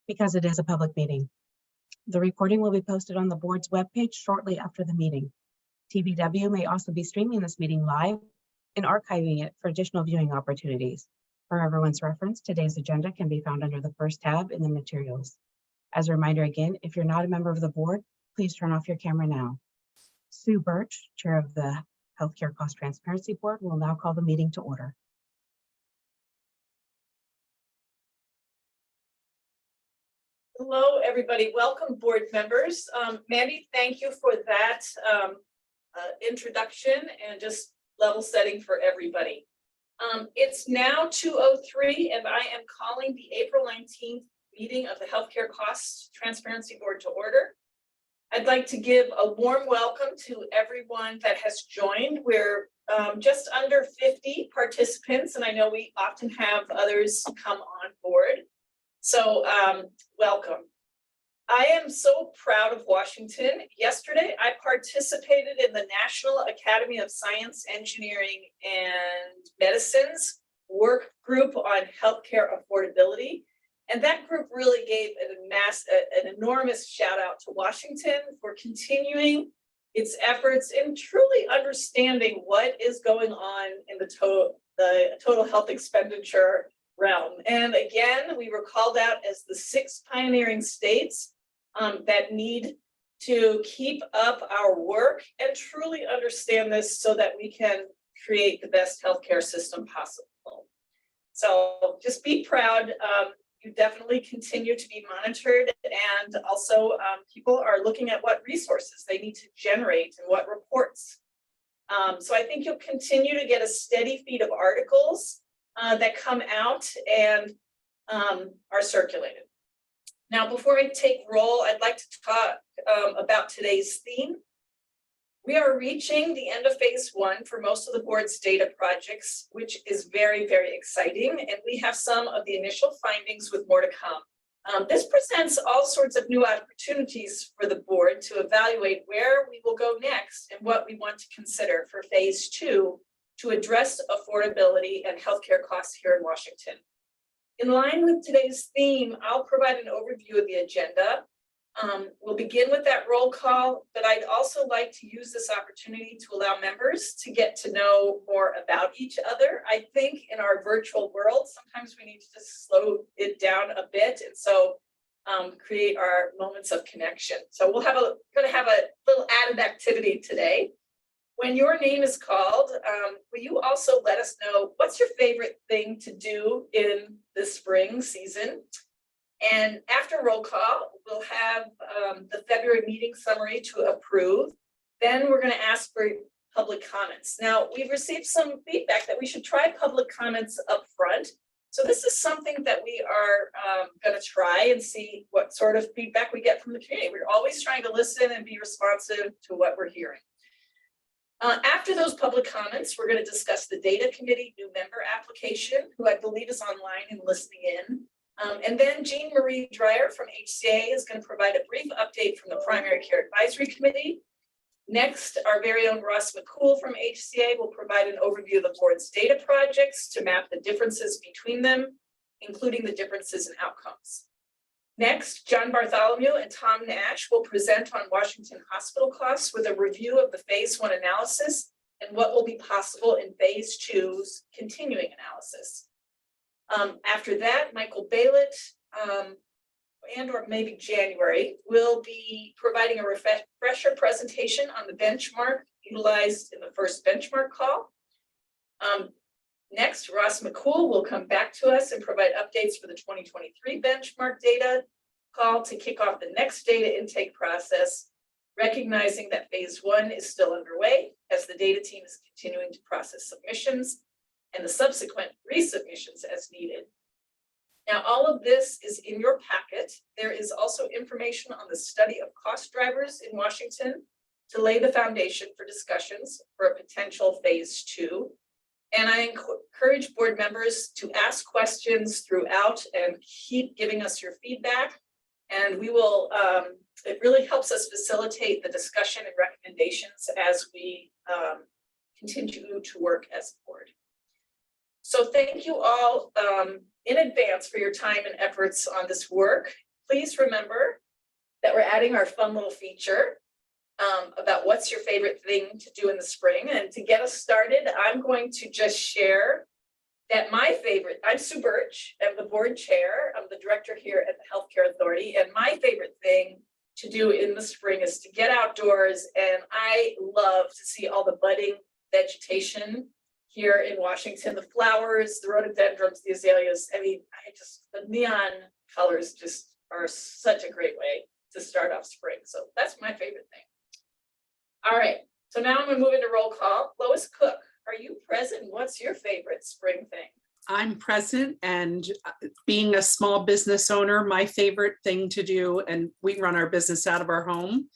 because it is a public meeting. The recording will be posted on the board's webpage shortly after the meeting. TBW may also be streaming this meeting live and archiving it for additional viewing opportunities. For everyone's reference, today's agenda can be found under the first tab in the materials. As a reminder again, if you're not a member of the board, please turn off your camera now. Sue Birch, Chair of the Healthcare Cost Transparency Board, will now call the meeting to order. Hello, everybody. Welcome, board members. Mandy, thank you for that introduction and just level setting for everybody. It's now 2:03 and I am calling the April 19th meeting of the Healthcare Cost Transparency Board to order. I'd like to give a warm welcome to everyone that has joined. We're just under 50 participants, and I know we often have others come on board. So welcome. I am so proud of Washington. Yesterday, I participated in the National Academy of Science, Engineering, and Medicine's work group on healthcare affordability. And that group really gave an enormous shout out to Washington for continuing its efforts in truly understanding what is going on in the total health expenditure realm. And again, we were called out as the 6 pioneering states that need to keep up our work and truly understand this so that we can create the best healthcare system possible. So just be proud. You definitely continue to be monitored, and also people are looking at what resources they need to generate and what reports. So I think you'll continue to get a steady feed of articles that come out and are circulated. Now, before I take roll, I'd like to talk about today's theme. We are reaching the end of phase 1 for most of the board's data projects, which is very, very exciting. And we have some of the initial findings with more to come. This presents all sorts of new opportunities for the board to evaluate where we will go next and what we want to consider for phase 2 to address affordability and healthcare costs here in Washington. In line with today's theme, I'll provide an overview of the agenda. We'll begin with that roll call, but I'd also like to use this opportunity to allow members to get to know more about each other. I think in our virtual world, sometimes we need to just slow it down a bit, and so create our moments of connection. So we'll have going to have a little added activity today. When your name is called, will you also let us know what's your favorite thing to do in the spring season? And after roll call, we'll have the February meeting summary to approve. Then we're going to ask for public comments. Now, we've received some feedback that we should try public comments up front. So this is something that we are going to try and see what sort of feedback we get from the community. We're always trying to listen and be responsive to what we're hearing. After those public comments, we're going to discuss the data committee new member application, who I believe is online and listening in. And then Jean Marie Dreyer from HCA is going to provide a brief update from the Primary Care Advisory Committee. Next, our very own Ross McCool from HCA will provide an overview of the board's data projects to map the differences between them, including the differences in outcomes. Next, John Bartholomew and Tom Nash will present on Washington hospital costs with a review of the phase 1 analysis and what will be possible in phase 2's continuing analysis. After that, Michael Baylett or maybe January will be providing a refresher presentation on the benchmark utilized in the first benchmark call. Next, Ross McCool will come back to us and provide updates for the 2023 benchmark data call to kick off the next data intake process, recognizing that phase 1 is still underway as the data team is continuing to process submissions and the subsequent resubmissions as needed. Now, all of this is in your packet. There is also information on the study of cost drivers in Washington to lay the foundation for discussions for a potential phase 2. And I encourage board members to ask questions throughout and keep giving us your feedback. And we will, it really helps us facilitate the discussion and recommendations as we continue to work as a board. So thank you all in advance for your time and efforts on this work. please remember that we're adding our fun little feature about what's your favorite thing to do in the spring. And to get us started, I'm going to just share that I'm Sue Birch, I'm the board chair, I'm the director here at the Healthcare Authority, and my favorite thing to do in the spring is to get outdoors, and I love to see all the budding vegetation here in Washington, the flowers, the rhododendrons, the azaleas. I mean, the neon colors just are such a great way to start off spring. So that's my favorite thing. All right, so now I'm gonna move into roll call. Lois Cook, are you present? What's your favorite spring thing? I'm present, and being a small business owner, my favorite thing to do, and we run our business out of our home,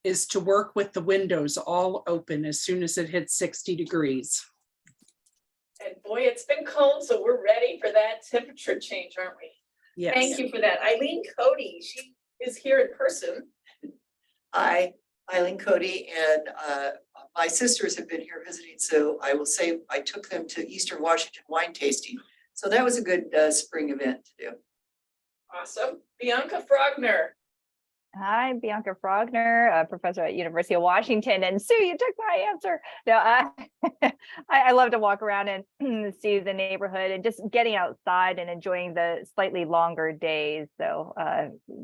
is to work with the windows all open as soon as it hits 60 degrees. And boy, it's been cold, so we're ready for that temperature change, aren't we? Yes. Thank you for that. Eileen Cody, she is here in person. Hi, Eileen Cody, and my sisters have been here visiting, so I will say I took them to Eastern Washington wine tasting. So that was a good spring event to do. Awesome. Bianca Frogner. Hi, Bianca Frogner, a professor at University of Washington. And Sue, you took my answer. No, I love to walk around and see the neighborhood and just getting outside and enjoying the slightly longer days. So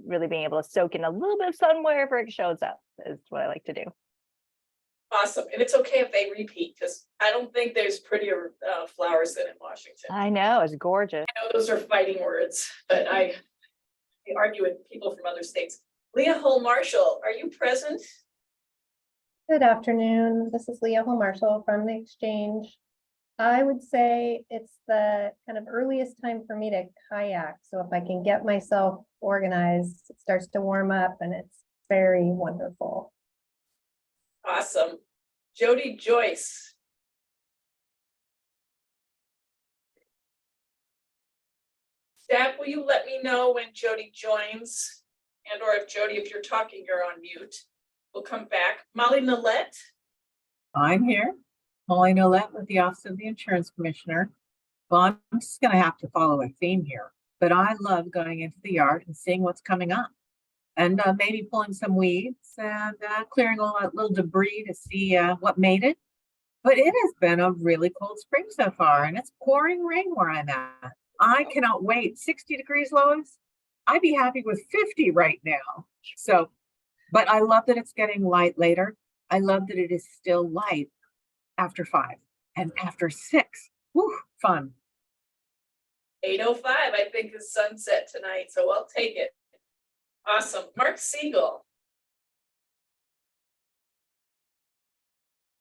really being able to soak in a little bit of sun wherever it shows up is what I like to do. Awesome. And it's okay if they repeat, because I don't think there's prettier flowers than in Washington. I know, it's gorgeous. I know those are fighting words, but I argue with people from other states. Leah Hull Marshall, are you present? Good afternoon. This is Leah Hull Marshall from the Exchange. I would say it's the kind of earliest time for me to kayak. So if I can get myself organized, it starts to warm up and it's very wonderful. Awesome. Jody Joyce. Staff, will you let me know when Jody joins? And or if Jody, if you're talking, you're on mute. We'll come back. Molly Nolette. I'm here, Molly Nolette with the Office of the Insurance Commissioner. Well, I'm just going to have to follow a theme here, but I love going into the yard and seeing what's coming up, and maybe pulling some weeds and clearing all that little debris to see what made it. But it has been a really cold spring so far, and it's pouring rain where I'm at. I cannot wait. 60 degrees, Lois. I'd be happy with 50 right now. So, but I love that it's getting light later. I love that it is still light after 5 and after 6. Whew, fun. 8:05, I think, is sunset tonight, so I'll take it. Awesome. Mark Siegel.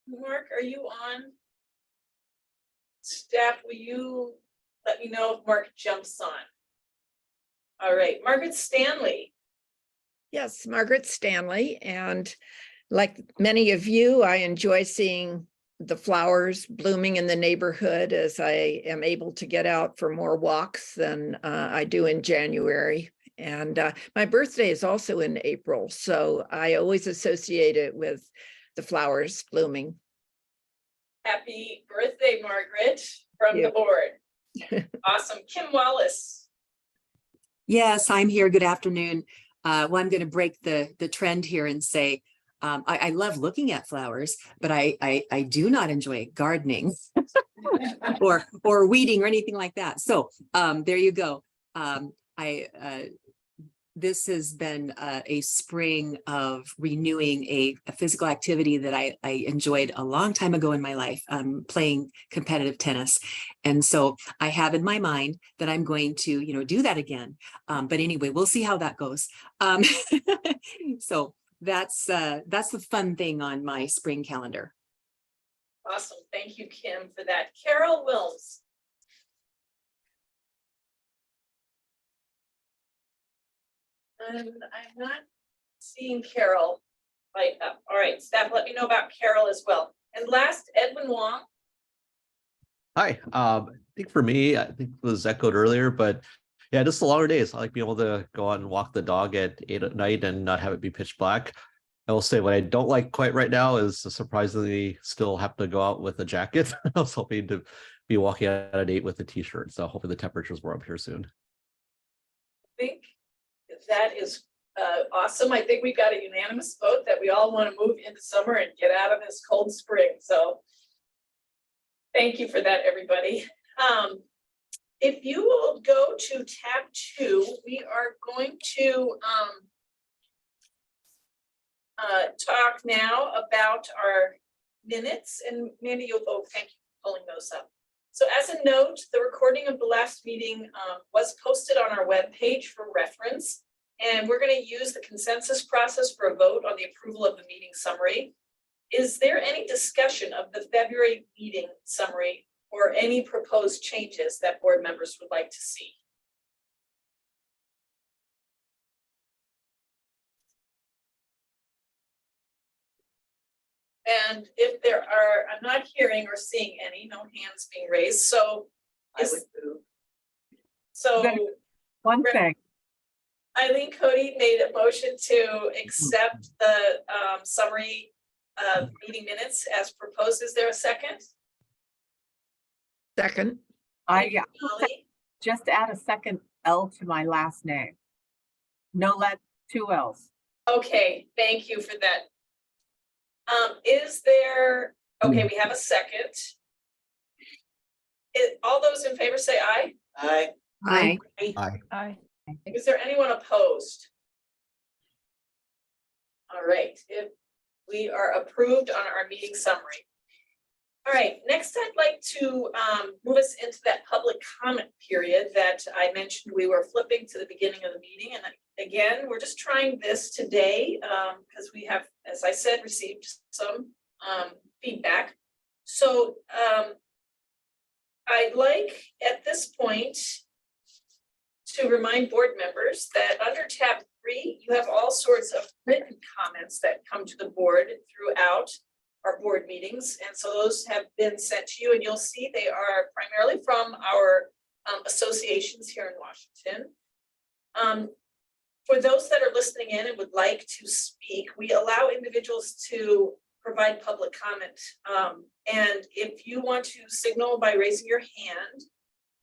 Mark, are you on? Staff, will you let me know if Mark jumps on? All right, Margaret Stanley. Yes, Margaret Stanley. And like many of you, I enjoy seeing the flowers blooming in the neighborhood as I am able to get out for more walks than I do in January. And my birthday is also in April, so I always associate it with the flowers blooming. Happy birthday, Margaret, from the board. Awesome. Kim Wallace. Yes, I'm here. Good afternoon. Well, I'm going to break the trend here and say I love looking at flowers, but I do not enjoy gardening or weeding or anything like that. So there you go. This has been a spring of renewing a physical activity that I enjoyed a long time ago in my life, playing competitive tennis. And so I have in my mind that I'm going to, do that again. But anyway, we'll see how that goes. So that's the fun thing on my spring calendar. Awesome. Thank you, Kim, for that. Carol Wills. And I'm not seeing Carol light up. All right, staff, let me know about Carol as well. And last, Edwin Wong. Hi, I think for me, I think it was echoed earlier, but yeah, just the longer days. I like being able to go out and walk the dog at 8 at night and not have it be pitch black. I will say what I don't like quite right now is surprisingly still have to go out with a jacket. I was hoping to be walking out at 8 with a t-shirt. So hopefully the temperatures warm up here soon. I think that is awesome. I think we got a unanimous vote that we all want to move into summer and get out of this cold spring. So thank you for that, everybody. If you will go to tab 2, we are going to talk now about our minutes, and Mandy, you'll vote. Thank you for pulling those up. So as a note, the recording of the last meeting was posted on our webpage for reference, and we're going to use the consensus process for a vote on the approval of the meeting summary. Is there any discussion of the February meeting summary or any proposed changes that board members would like to see? And if there are, I'm not hearing or seeing any, no hands being raised, so. I would move. So One thing, Eileen Cody made a motion to accept the summary meeting minutes as proposed. Is there a second? Second, I Holly? just add a second L to my last name. No let 2 L's. Okay, thank you for that. Is there, okay, we have a second. All those in favor say aye. Aye. aye. Aye. Is there anyone opposed? All right, if we are approved on our meeting summary. All right, next I'd like to move us into that public comment period that I mentioned we were flipping to the beginning of the meeting. And again, we're just trying this today because we have, as I said, received some feedback. So I'd like at this point to remind board members that under tab 3, you have all sorts of written comments that come to the board throughout our board meetings. And so those have been sent to you, and you'll see they are primarily from our associations here in Washington. For those that are listening in and would like to speak, we allow individuals to provide public comment. And if you want to signal by raising your hand,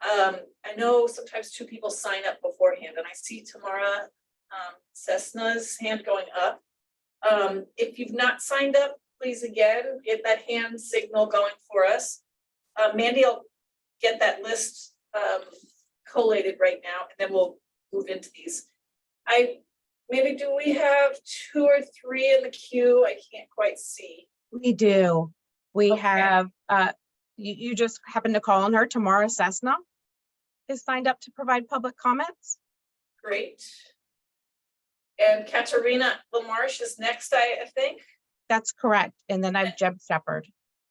I know sometimes 2 people sign up beforehand, and I see Tamara Cessna's hand going up. If you've not signed up, please again, get that hand signal going for us. Mandy will get that list collated right now, and then we'll move into these. Maybe do we have 2 or 3 in the queue? I can't quite see. We do. We Okay. have, you just happen to call on her. Tamara Cessna is signed up to provide public comments. Great. And Katerina LaMarche is next, I think. That's correct. And then I've Jeb Shepherd.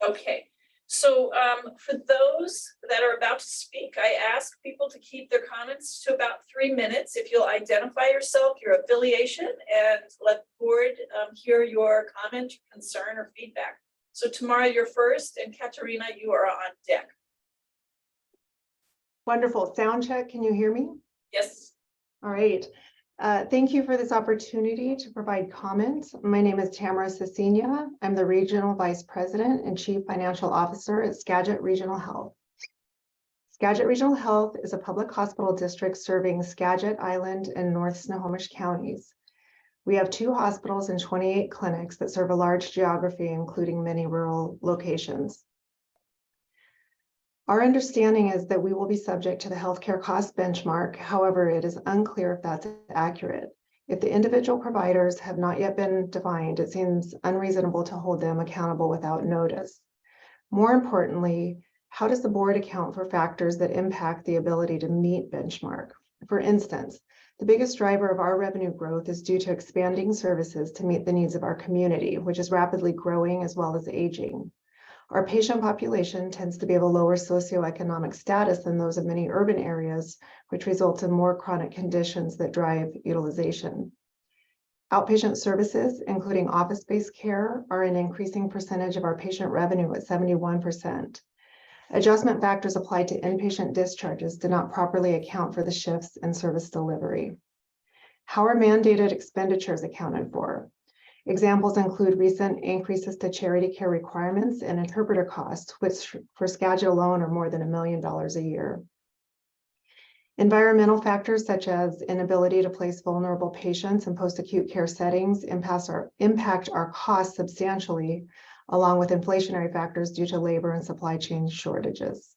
Okay, so for those that are about to speak, I ask people to keep their comments to about 3 minutes. If you'll identify yourself, your affiliation, and let the board hear your comment, concern, or feedback. So Tamara, you're first, and Katerina, you are on deck. Wonderful. Sound check. Can you hear me? Yes. All right. Thank you for this opportunity to provide comments. My name is Tamara Cecilia. I'm the Regional Vice President and Chief Financial Officer at Skagit Regional Health. Skagit Regional Health is a public hospital district serving Skagit Island and North Snohomish counties. We have 2 hospitals and 28 clinics that serve a large geography, including many rural locations. Our understanding is that we will be subject to the healthcare cost benchmark. However, it is unclear if that's accurate. If the individual providers have not yet been defined, it seems unreasonable to hold them accountable without notice. More importantly, how does the board account for factors that impact the ability to meet benchmark? For instance, the biggest driver of our revenue growth is due to expanding services to meet the needs of our community, which is rapidly growing as well as aging. Our patient population tends to be of a lower socioeconomic status than those of many urban areas, which results in more chronic conditions that drive utilization. Outpatient services, including office-based care, are an increasing percentage of our patient revenue at 71%. Adjustment factors applied to inpatient discharges do not properly account for the shifts in service delivery. How are mandated expenditures accounted for? Examples include recent increases to charity care requirements and interpreter costs, which for Skagit alone are more than $1 million a year. Environmental factors such as inability to place vulnerable patients in post-acute care settings impact our costs substantially, along with inflationary factors due to labor and supply chain shortages.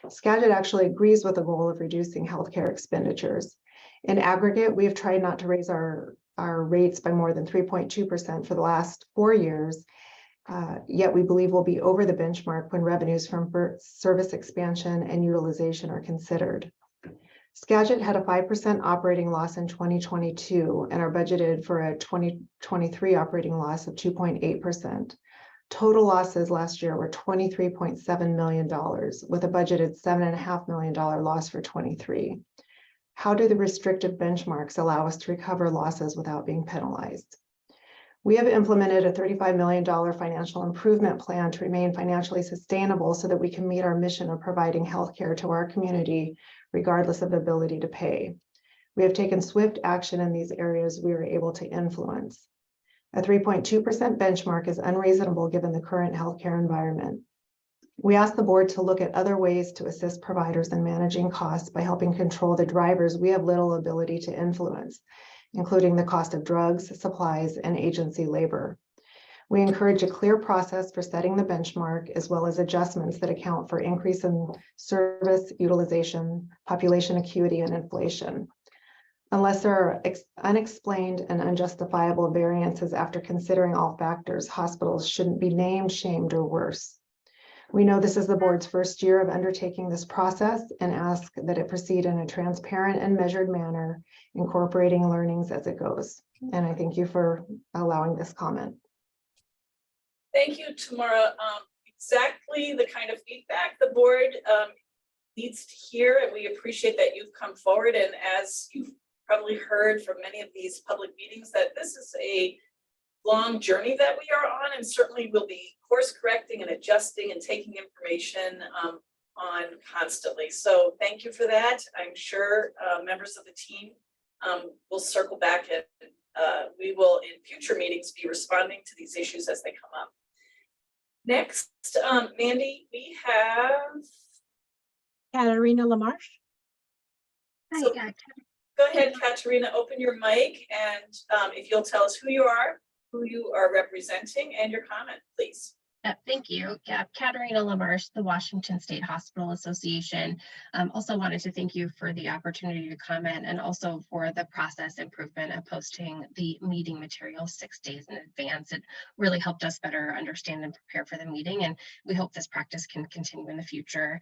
Skagit actually agrees with the goal of reducing healthcare expenditures. In aggregate, we have tried not to raise our rates by more than 3.2% for the last 4 years, yet we believe we'll be over the benchmark when revenues from service expansion and utilization are considered. Skagit had a 5% operating loss in 2022 and are budgeted for a 2023 operating loss of 2.8%. Total losses last year were $23.7 million, with a budgeted $7.5 million loss for 23. How do the restrictive benchmarks allow us to recover losses without being penalized? We have implemented a $35 million financial improvement plan to remain financially sustainable so that we can meet our mission of providing healthcare to our community, regardless of ability to pay. We have taken swift action in these areas we are able to influence. A 3.2% benchmark is unreasonable given the current healthcare environment. We ask the board to look at other ways to assist providers in managing costs by helping control the drivers we have little ability to influence, including the cost of drugs, supplies, and agency labor. We encourage a clear process for setting the benchmark, as well as adjustments that account for increase in service utilization, population acuity, and inflation. Unless there are unexplained and unjustifiable variances after considering all factors, hospitals shouldn't be named, shamed, or worse. We know this is the board's first year of undertaking this process and ask that it proceed in a transparent and measured manner, incorporating learnings as it goes. And I thank you for allowing this comment. Thank you, Tamara. Exactly the kind of feedback the board needs to hear, and we appreciate that you've come forward. And as you've probably heard from many of these public meetings, that this is a long journey that we are on, and certainly we'll be course correcting and adjusting and taking information on constantly. So thank you for that. I'm sure members of the team will circle back, and we will in future meetings be responding to these issues as they come up. Next, Mandy, we have Katarina Lamarche. So, go ahead, Katerina, open your mic, and if you'll tell us who you are representing, and your comment, please. Thank you. Yeah, Katarina Lamarche, the Washington State Hospital Association. Also wanted to thank you for the opportunity to comment, and also for the process improvement of posting the meeting materials 6 days in advance. It really helped us better understand and prepare for the meeting, and we hope this practice can continue in the future.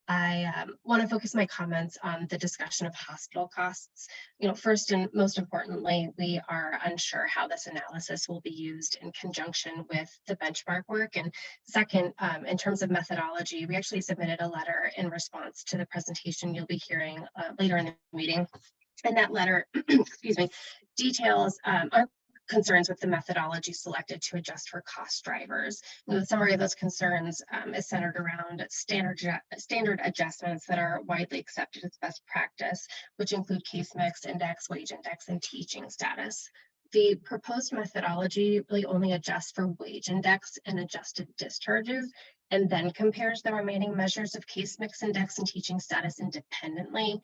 I want to focus my comments on the discussion of hospital costs. First and most importantly, we are unsure how this analysis will be used in conjunction with the benchmark work. And second, in terms of methodology, we actually submitted a letter in response to the presentation you'll be hearing later in the meeting. And that letter, excuse me, details our concerns with the methodology selected to adjust for cost drivers. The summary of those concerns is centered around standard adjustments that are widely accepted as best practice, which include case mix index, wage index, and teaching status. The proposed methodology really only adjusts for wage index and adjusted discharges, and then compares the remaining measures of case mix index and teaching status independently.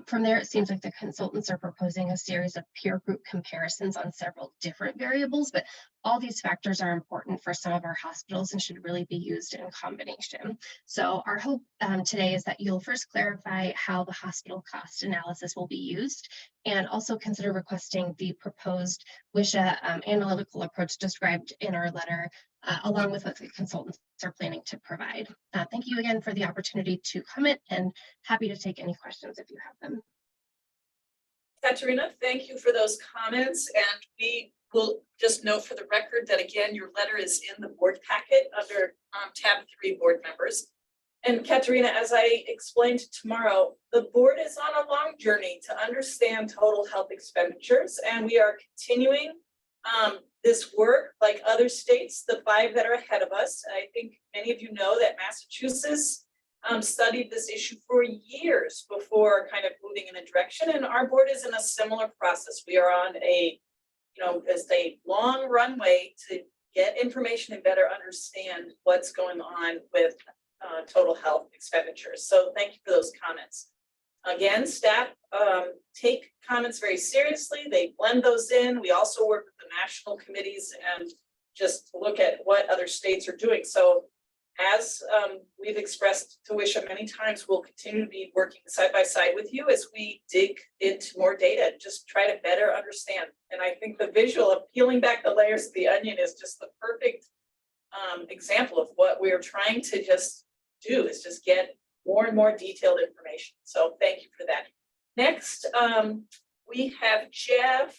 From there, it seems like the consultants are proposing a series of peer group comparisons on several different variables, but all these factors are important for some of our hospitals and should really be used in combination. So our hope today is that you'll first clarify how the hospital cost analysis will be used, and also consider requesting the proposed WISHA analytical approach described in our letter, along with what the consultants are planning to provide. Thank you again for the opportunity to comment, and happy to take any questions if you have them. Katerina, thank you for those comments, and we will just note for the record that again, your letter is in the board packet under tab 3 board members. And Katerina, as I explained tomorrow, the board is on a long journey to understand total health expenditures, and we are continuing this work like other states, the 5 that are ahead of us. I think many of you know that Massachusetts studied this issue for years before kind of moving in a direction, and our board is in a similar process. We are on a, as a long runway to get information and better understand what's going on with total health expenditures. So thank you for those comments. Again, staff take comments very seriously. They blend those in. We also work with the national committees and just look at what other states are doing. So as we've expressed to Wisha many times, we'll continue to be working side by side with you as we dig into more data and just try to better understand. And I think the visual of peeling back the layers of the onion is just the perfect example of what we're trying to just do, is just get more and more detailed information. So thank you for that. Next, we have Jeff.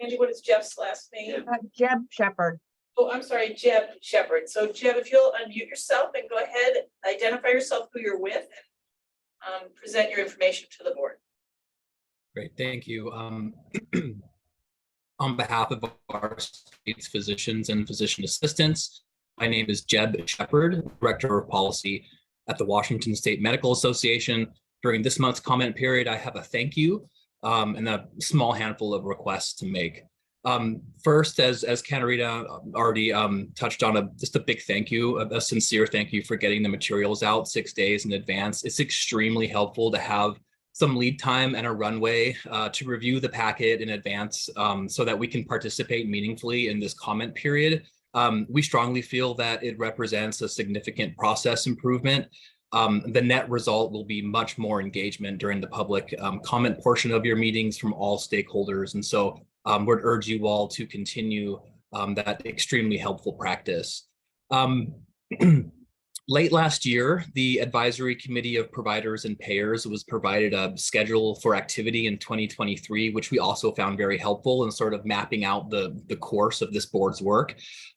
Angie, what is Jeff's last name? Jeb Shepherd. Oh, I'm sorry, Jeb Shepherd. So Jeb, if you'll unmute yourself and go ahead, identify yourself, who you're with, and present your information to the board. Great, thank you. On behalf of our state's physicians and physician assistants, my name is Jeb Shepherd, Director of Policy at the Washington State Medical Association. During this month's comment period, I have a thank you and a small handful of requests to make. First, as Katarina already touched on, just a big thank you, a sincere thank you for getting the materials out 6 days in advance. It's extremely helpful to have some lead time and a runway to review the packet in advance so that we can participate meaningfully in this comment period. We strongly feel that it represents a significant process improvement. The net result will be much more engagement during the public comment portion of your meetings from all stakeholders. And so would urge you all to continue that extremely helpful practice. Late last year, the Advisory Committee of Providers and Payers was provided a schedule for activity in 2023, which we also found very helpful in sort of mapping out the course of this board's work.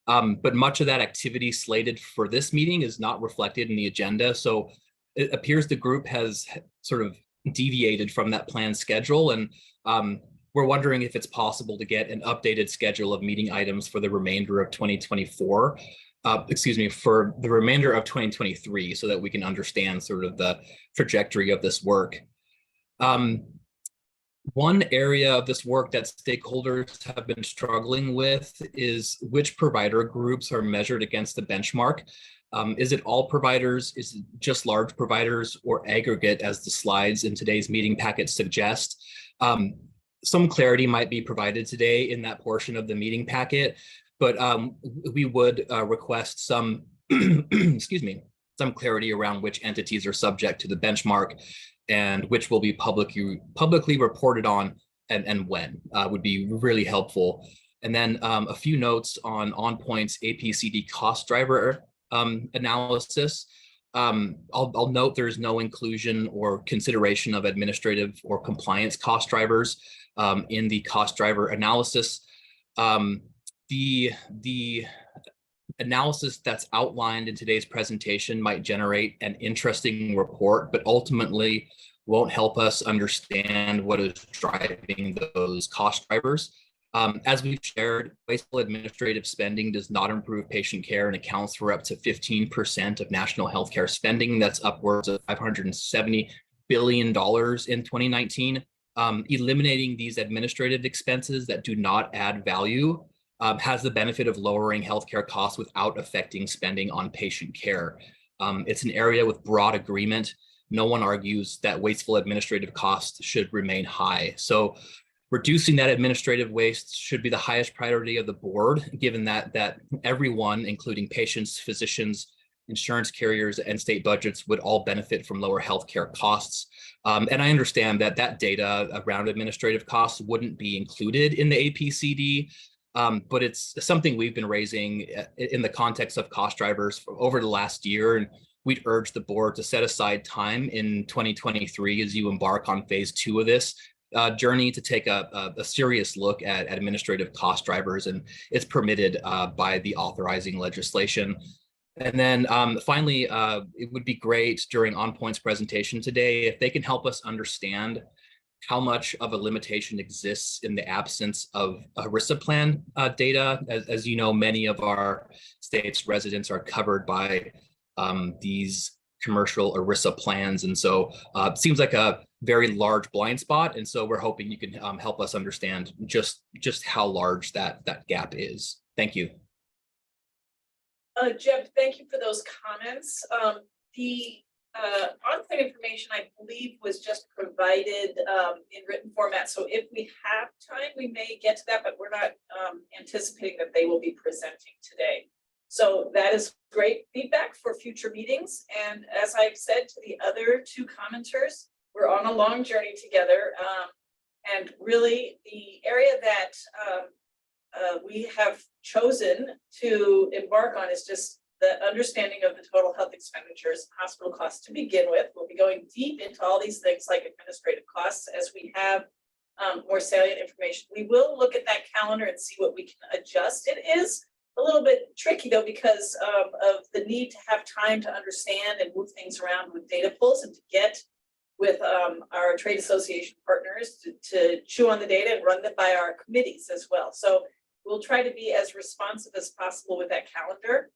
But much of that activity slated for this meeting is not reflected in the agenda. So it appears the group has sort of deviated from that planned schedule. And we're wondering if it's possible to get an updated schedule of meeting items for the remainder of 2024. For the remainder of 2023, so that we can understand sort of the trajectory of this work. One area of this work that stakeholders have been struggling with is which provider groups are measured against the benchmark. Is it all providers? Is it just large providers, or aggregate, as the slides in today's meeting packet suggest? Some clarity might be provided today in that portion of the meeting packet. But we would request some, excuse me, some clarity around which entities are subject to the benchmark and which will be publicly reported on and when would be really helpful. And then a few notes on OnPoint's APCD cost driver analysis. I'll note there's no inclusion or consideration of administrative or compliance cost drivers in the cost driver analysis. The analysis that's outlined in today's presentation might generate an interesting report, but ultimately won't help us understand what is driving those cost drivers. As we've shared, wasteful administrative spending does not improve patient care and accounts for up to 15% of national healthcare spending. That's upwards of $570 billion in 2019. Eliminating these administrative expenses that do not add value has the benefit of lowering healthcare costs without affecting spending on patient care. It's an area with broad agreement. No one argues that wasteful administrative costs should remain high. So reducing that administrative waste should be the highest priority of the board, given that everyone, including patients, physicians, insurance carriers, and state budgets would all benefit from lower healthcare costs. And I understand that data around administrative costs wouldn't be included in the APCD, but it's something we've been raising in the context of cost drivers for over the last year. And we'd urge the board to set aside time in 2023 as you embark on phase 2 of this journey to take a serious look at administrative cost drivers, and it's permitted by the authorizing legislation. And then finally, it would be great during OnPoint's presentation today if they can help us understand how much of a limitation exists in the absence of HRSA plan data. As you know, many of our state's residents are covered by these commercial HRSA plans. And so it seems like a very large blind spot. And so we're hoping you can help us understand just how large that gap is. Thank you. Jeb, thank you for those comments. The on-site information, I believe, was just provided in written format. So if we have time, we may get to that, but we're not anticipating that they will be presenting today. So that is great feedback for future meetings. And as I've said to the other two commenters, we're on a long journey together. And really the area that we have chosen to embark on is just the understanding of the total health expenditures, hospital costs to begin with. We'll be going deep into all these things like administrative costs as we have more salient information. We will look at that calendar and see what we can adjust. It is a little bit tricky though, because of the need to have time to understand and move things around with data pulls and to get with our trade association partners to chew on the data and run them by our committees as well. So we'll try to be as responsive as possible with that calendar.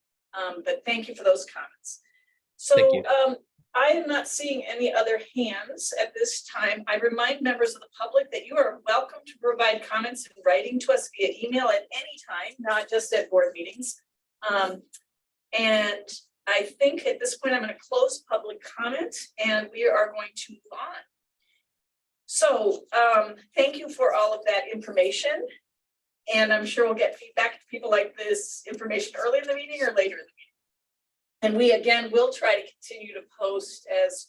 But thank you for those comments. Thank So you. I am not seeing any other hands at this time. I remind members of the public that you are welcome to provide comments in writing to us via email at any time, not just at board meetings. And I think at this point, I'm going to close public comment and we are going to move on. So thank you for all of that information. And I'm sure we'll get feedback if people like this information early in the meeting or later in the meeting. And we, again, will try to continue to post as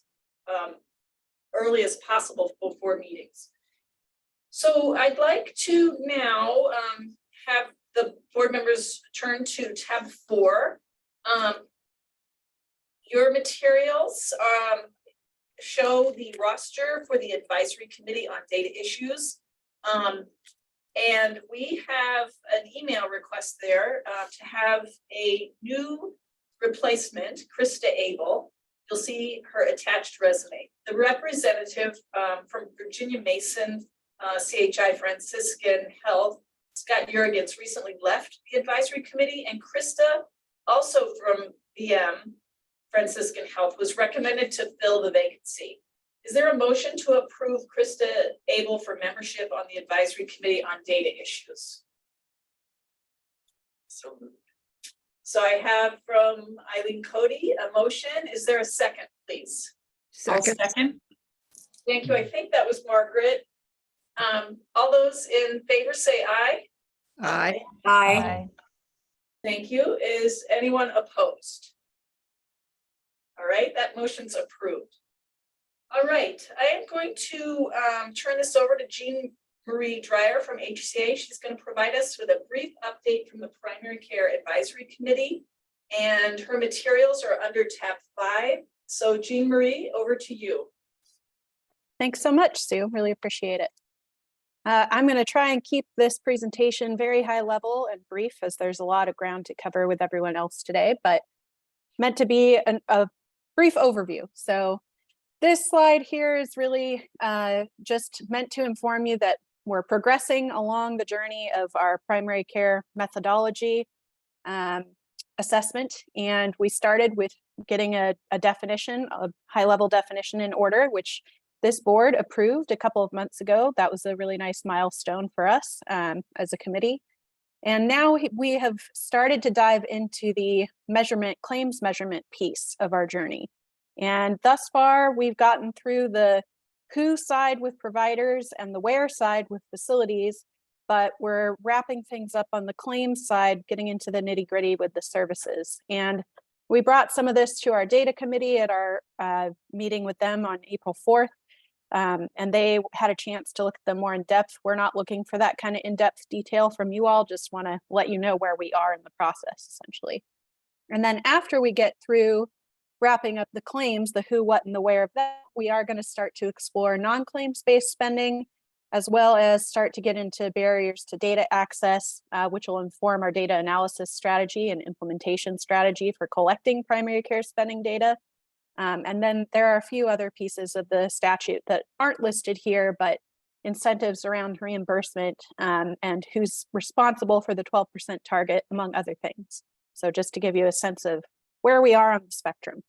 early as possible before meetings. So I'd like to now have the board members turn to tab 4. Your materials show the roster for the advisory committee on data issues. And we have an email request there to have a new replacement, Krista Abel. You'll see her attached resume. The representative from Virginia Mason, CHI Franciscan Health, Scott Jurgens, recently left the advisory committee, and Krista, also from VM Franciscan Health, was recommended to fill the vacancy. Is there a motion to approve Krista Abel for membership on the advisory committee on data issues? So I have from Eileen Cody a motion. Is there a second, please? Second. Second. Thank you. I think that was Margaret. All those in favor say aye. Aye. Aye. Thank you. Is anyone opposed? All right, that motion's approved. All right, I am going to turn this over to Jean Marie Dreyer from HCA. She's going to provide us with a brief update from the Primary Care Advisory Committee, and her materials are under tab 5. So Jean Marie, over to you. Thanks so much, Sue. Really appreciate it. I'm going to try and keep this presentation very high level and brief, as there's a lot of ground to cover with everyone else today, but meant to be a brief overview. So this slide here is really just meant to inform you that we're progressing along the journey of our primary care methodology assessment. And we started with getting a definition, a high-level definition in order, which this board approved a couple of months ago. That was a really nice milestone for us as a committee. And now we have started to dive into the claims measurement piece of our journey. And thus far, we've gotten through the who side with providers and the where side with facilities, but we're wrapping things up on the claims side, getting into the nitty gritty with the services. And we brought some of this to our data committee at our meeting with them on April 4th. And they had a chance to look at them more in depth. We're not looking for that kind of in-depth detail from you all, just want to let you know where we are in the process, essentially. And then after we get through wrapping up the claims, the who, what, and the where of that, we are going to start to explore non-claims based spending, as well as start to get into barriers to data access, which will inform our data analysis strategy and implementation strategy for collecting primary care spending data. And then there are a few other pieces of the statute that aren't listed here, but incentives around reimbursement and who's responsible for the 12% target, among other things. So just to give you a sense of where we are on the spectrum.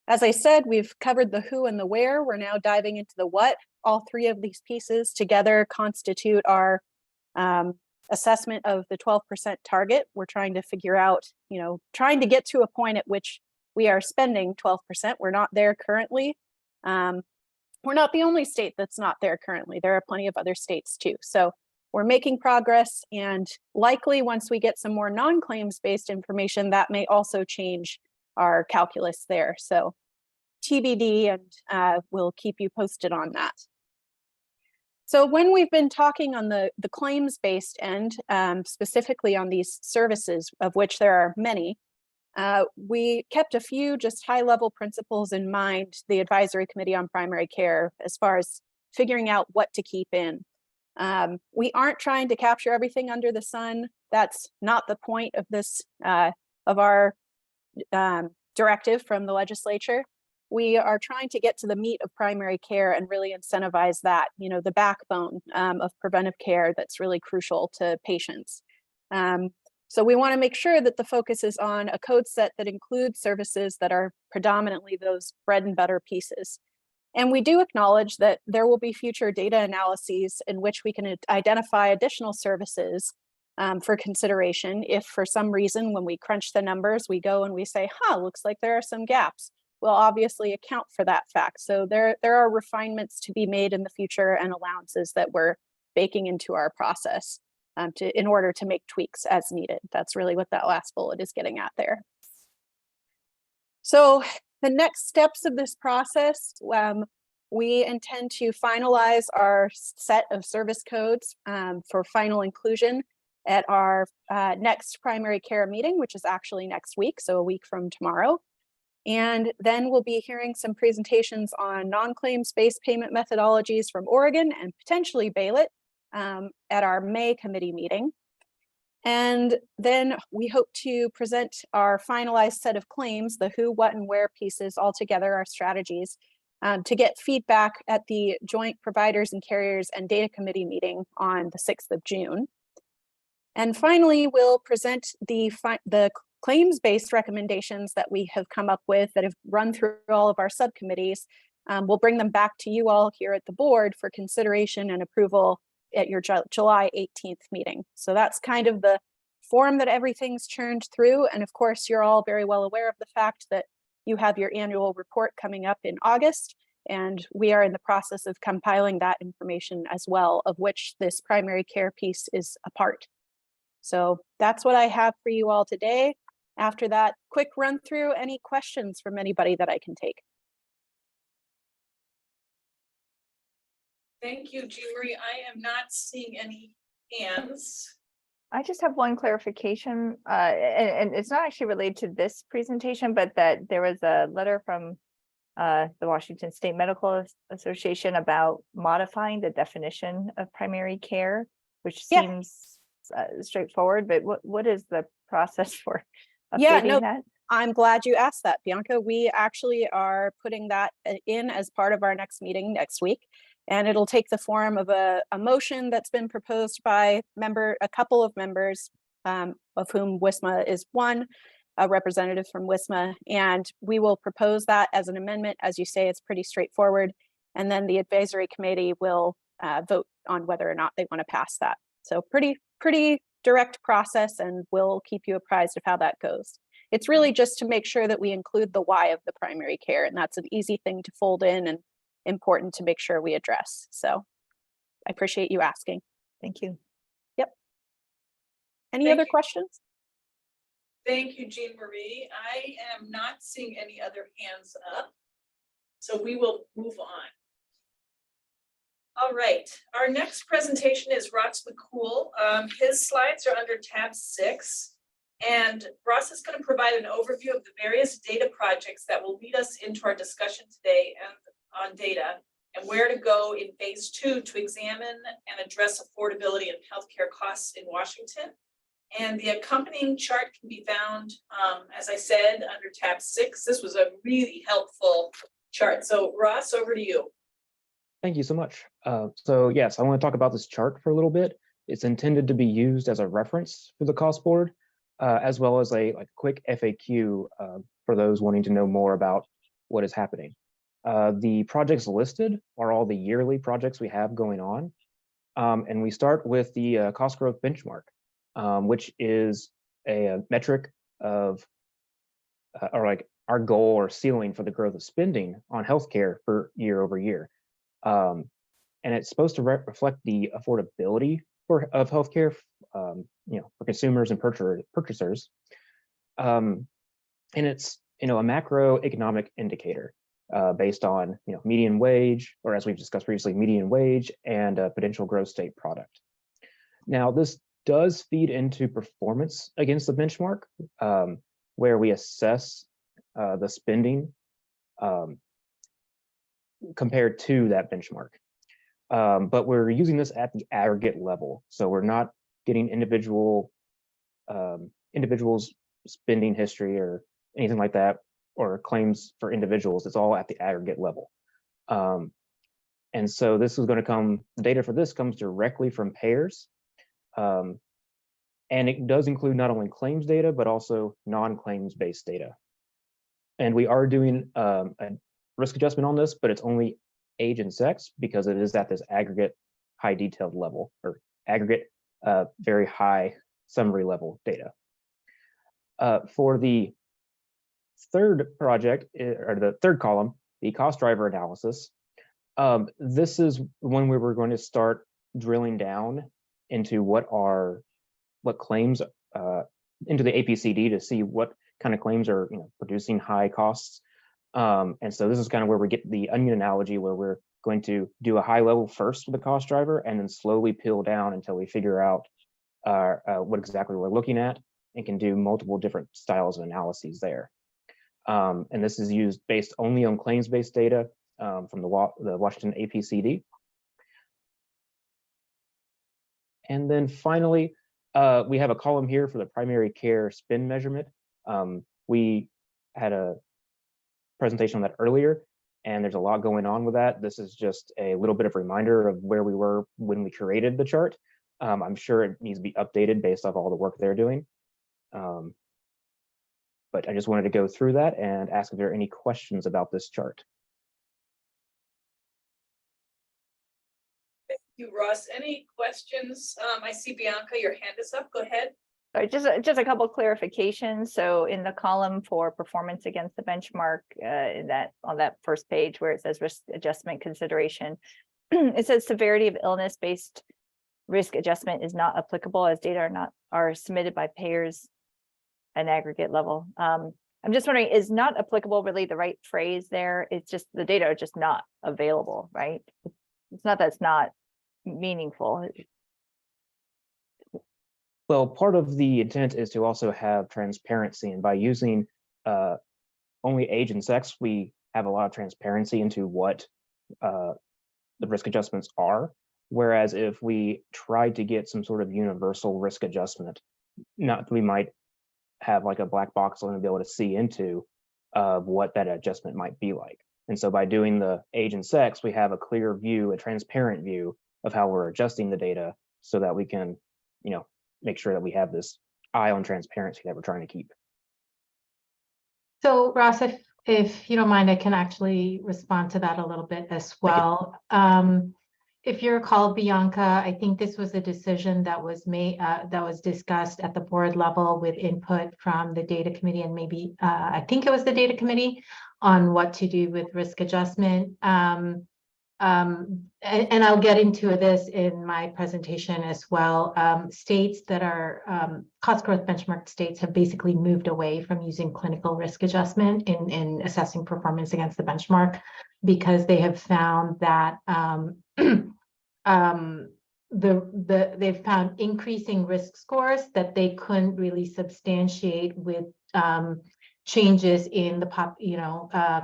As I said, we've covered the who and the where. We're now diving into the what. All three of these pieces together constitute our assessment of the 12% target. We're trying to figure out, trying to get to a point at which we are spending 12%. We're not there currently. We're not the only state that's not there currently. There are plenty of other states too. So we're making progress, and likely once we get some more non-claims based information, that may also change our calculus there. So TBD, and we'll keep you posted on that. So when we've been talking on the claims-based end, specifically on these services, of which there are many, we kept a few just high-level principles in mind, the Advisory Committee on Primary Care, as far as figuring out what to keep in. We aren't trying to capture everything under the sun. That's not the point of this, of our directive from the legislature. We are trying to get to the meat of primary care and really incentivize that, you know, the backbone of preventive care that's really crucial to patients. So we want to make sure that the focus is on a code set that includes services that are predominantly those bread and butter pieces. And we do acknowledge that there will be future data analyses in which we can identify additional services for consideration. If for some reason, when we crunch the numbers, we go and we say, looks like there are some gaps. We'll obviously account for that fact. So there are refinements to be made in the future and allowances that we're baking into our process in order to make tweaks as needed. That's really what that last bullet is getting at there. So the next steps of this process, we intend to finalize our set of service codes for final inclusion at our next primary care meeting, which is actually next week, so a week from tomorrow. And then we'll be hearing some presentations on non-claims-based payment methodologies from Oregon and potentially Baylor at our May committee meeting. And then we hope to present our finalized set of claims, the who, what, and where pieces all together, our strategies, to get feedback at the Joint Providers and Carriers and Data Committee meeting on the 6th of June. And finally, we'll present the claims-based recommendations that we have come up with that have run through all of our subcommittees. We'll bring them back to you all here at the board for consideration and approval at your July 18th meeting. So that's kind of the form that everything's churned through. And of course, you're all very well aware of the fact that you have your annual report coming up in August, and we are in the process of compiling that information as well, of which this primary care piece is a part. So that's what I have for you all today. After that quick run through, any questions from anybody that I can take? Thank you, Jean Marie. I am not seeing any hands. I just have one clarification, and it's not actually related to this presentation, but that there was a letter from the Washington State Medical Association about modifying the definition of primary care, which seems straightforward, but what is the process for updating that? I'm glad you asked that, Bianca. We actually are putting that in as part of our next meeting next week. And it'll take the form of a motion that's been proposed by a couple of members, of whom WISMA is one, a representative from WISMA. And we will propose that as an amendment. As you say, it's pretty straightforward. And then the advisory committee will vote on whether or not they want to pass that. So pretty direct process, and we'll keep you apprised of how that goes. It's really just to make sure that we include the why of the primary care, and that's an easy thing to fold in and important to make sure we address. So I appreciate you asking. Thank you. Yep. Any other questions? Thank you, Jean Marie. I am not seeing any other hands up, so we will move on. All right, our next presentation is Ross McCool. His slides are under tab 6, and Ross is going to provide an overview of the various data projects that will lead us into our discussion today and on data, and where to go in phase 2 to examine and address affordability and healthcare costs in Washington. And the accompanying chart can be found, as I said, under tab 6. This was a really helpful chart. So Ross, over to you. Thank you so much. So yes, I want to talk about this chart for a little bit. It's intended to be used as a reference for the cost board, as well as a quick FAQ for those wanting to know more about what is happening. The projects listed are all the yearly projects we have going on. And we start with the cost growth benchmark, which is a metric of, our goal or ceiling for the growth of spending on healthcare for year over year. And it's supposed to reflect the affordability of healthcare, for consumers and purchasers. And it's, a macroeconomic indicator based on, median wage, or as we've discussed previously, median wage and potential gross state product. Now, this does feed into performance against the benchmark, where we assess the spending compared to that benchmark. But we're using this at the aggregate level. So we're not getting individuals' spending history or anything like that, or claims for individuals. It's all at the aggregate level. And so this is going to data for this comes directly from payers. And it does include not only claims data, but also non-claims based data. And we are doing a risk adjustment on this, but it's only age and sex because it is at this aggregate high detailed level, or aggregate very high summary level data. For the third project, or the third column, the cost driver analysis, this is when we were going to start drilling down into what claims into the APCD to see what kind of claims are producing high costs. And so this is kind of where we get the onion analogy, where we're going to do a high level first with the cost driver and then slowly peel down until we figure out what exactly we're looking at, and can do multiple different styles of analyses there. And this is used based only on claims-based data from the Washington APCD. And then finally, we have a column here for the primary care spend measurement. We had a presentation on that earlier, and there's a lot going on with that. This is just a little bit of a reminder of where we were when we created the chart. I'm sure it needs to be updated based off all the work they're doing. But I just wanted to go through that and ask if there are any questions about this chart. Thank you, Ross. Any questions? I see Bianca, your hand is up. Go ahead. Sorry, just a couple clarifications. So in the column for performance against the benchmark, on that first page where it says risk adjustment consideration, it says severity of illness based risk adjustment is not applicable as data are submitted by payers an aggregate level. I'm just wondering, is not applicable really the right phrase there? It's just the data are just not available, right? It's not that it's not meaningful. Well, part of the intent is to also have transparency, and by using only age and sex, we have a lot of transparency into what the risk adjustments are. Whereas if we tried to get some sort of universal risk adjustment, we might have like a black box and be able to see into what that adjustment might be like. And so by doing the age and sex, we have a clear view, a transparent view of how we're adjusting the data, so that we can, make sure that we have this eye on transparency that we're trying to keep. So Ross, if you don't mind, I can actually respond to that a little bit as well. If you recall, Bianca, I think this was a decision that was made, that was discussed at the board level with input from the data committee, and maybe I think it was the data committee, on what to do with risk adjustment. And I'll get into this in my presentation as well. States that are cost growth benchmark states have basically moved away from using clinical risk adjustment in assessing performance against the benchmark, because they have found that they've found increasing risk scores that they couldn't really substantiate with changes in the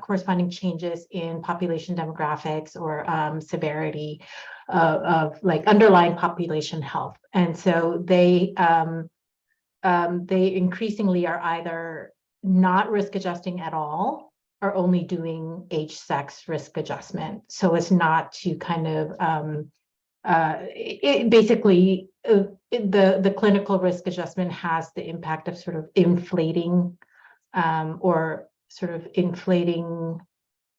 corresponding changes in population demographics or severity of like underlying population health. And so they increasingly are either not risk adjusting at all, or only doing age sex risk adjustment, so as not to kind of basically the clinical risk adjustment has the impact of sort of inflating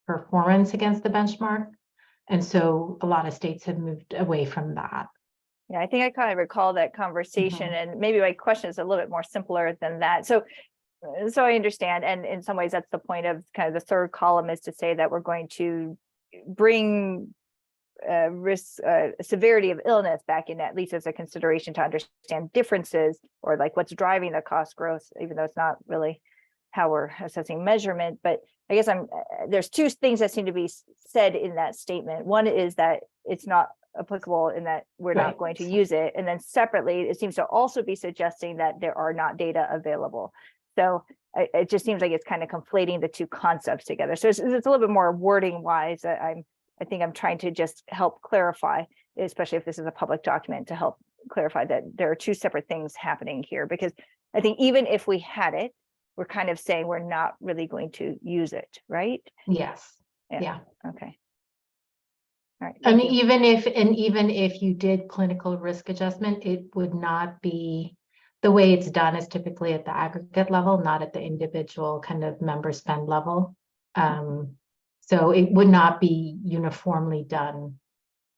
performance against the benchmark. And so a lot of states have moved away from that. Yeah, I think I kind of recall that conversation, and maybe my question is a little bit more simpler than that. So So I understand, and in some ways, that's the point of kind of the third column, is to say that we're going to bring risk, severity of illness back in, at least as a consideration, to understand differences, or like what's driving the cost growth, even though it's not really how we're assessing measurement. But I guess there's two things that seem to be said in that statement. One is that it's not applicable in that we're not going to use it. And then separately, it seems to also be suggesting that there are not data available. So it just seems like it's kind of conflating the two concepts together. So it's a little bit more wording wise. I think I'm trying to just help clarify, especially if this is a public document, to help clarify that there are two separate things happening here. Because I think even if we had it, we're kind of saying we're not really going to use it, right? Yes, yeah. Okay. All right. And thank you. even if you did clinical risk adjustment, it would not be, the way it's done is typically at the aggregate level, not at the individual kind of member spend level. So it would not be uniformly done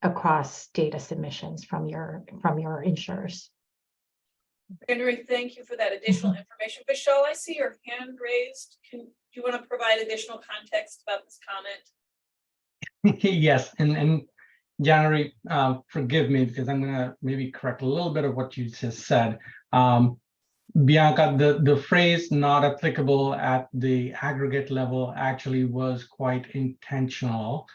across data submissions from your insurers. Henry, thank you for that additional information. Vishal, I see your hand raised. Do you want to provide additional context about this comment? Yes, and January, forgive me because I'm gonna maybe correct a little bit of what you just said. Bianca, the phrase "not applicable at the aggregate level" actually was quite intentional,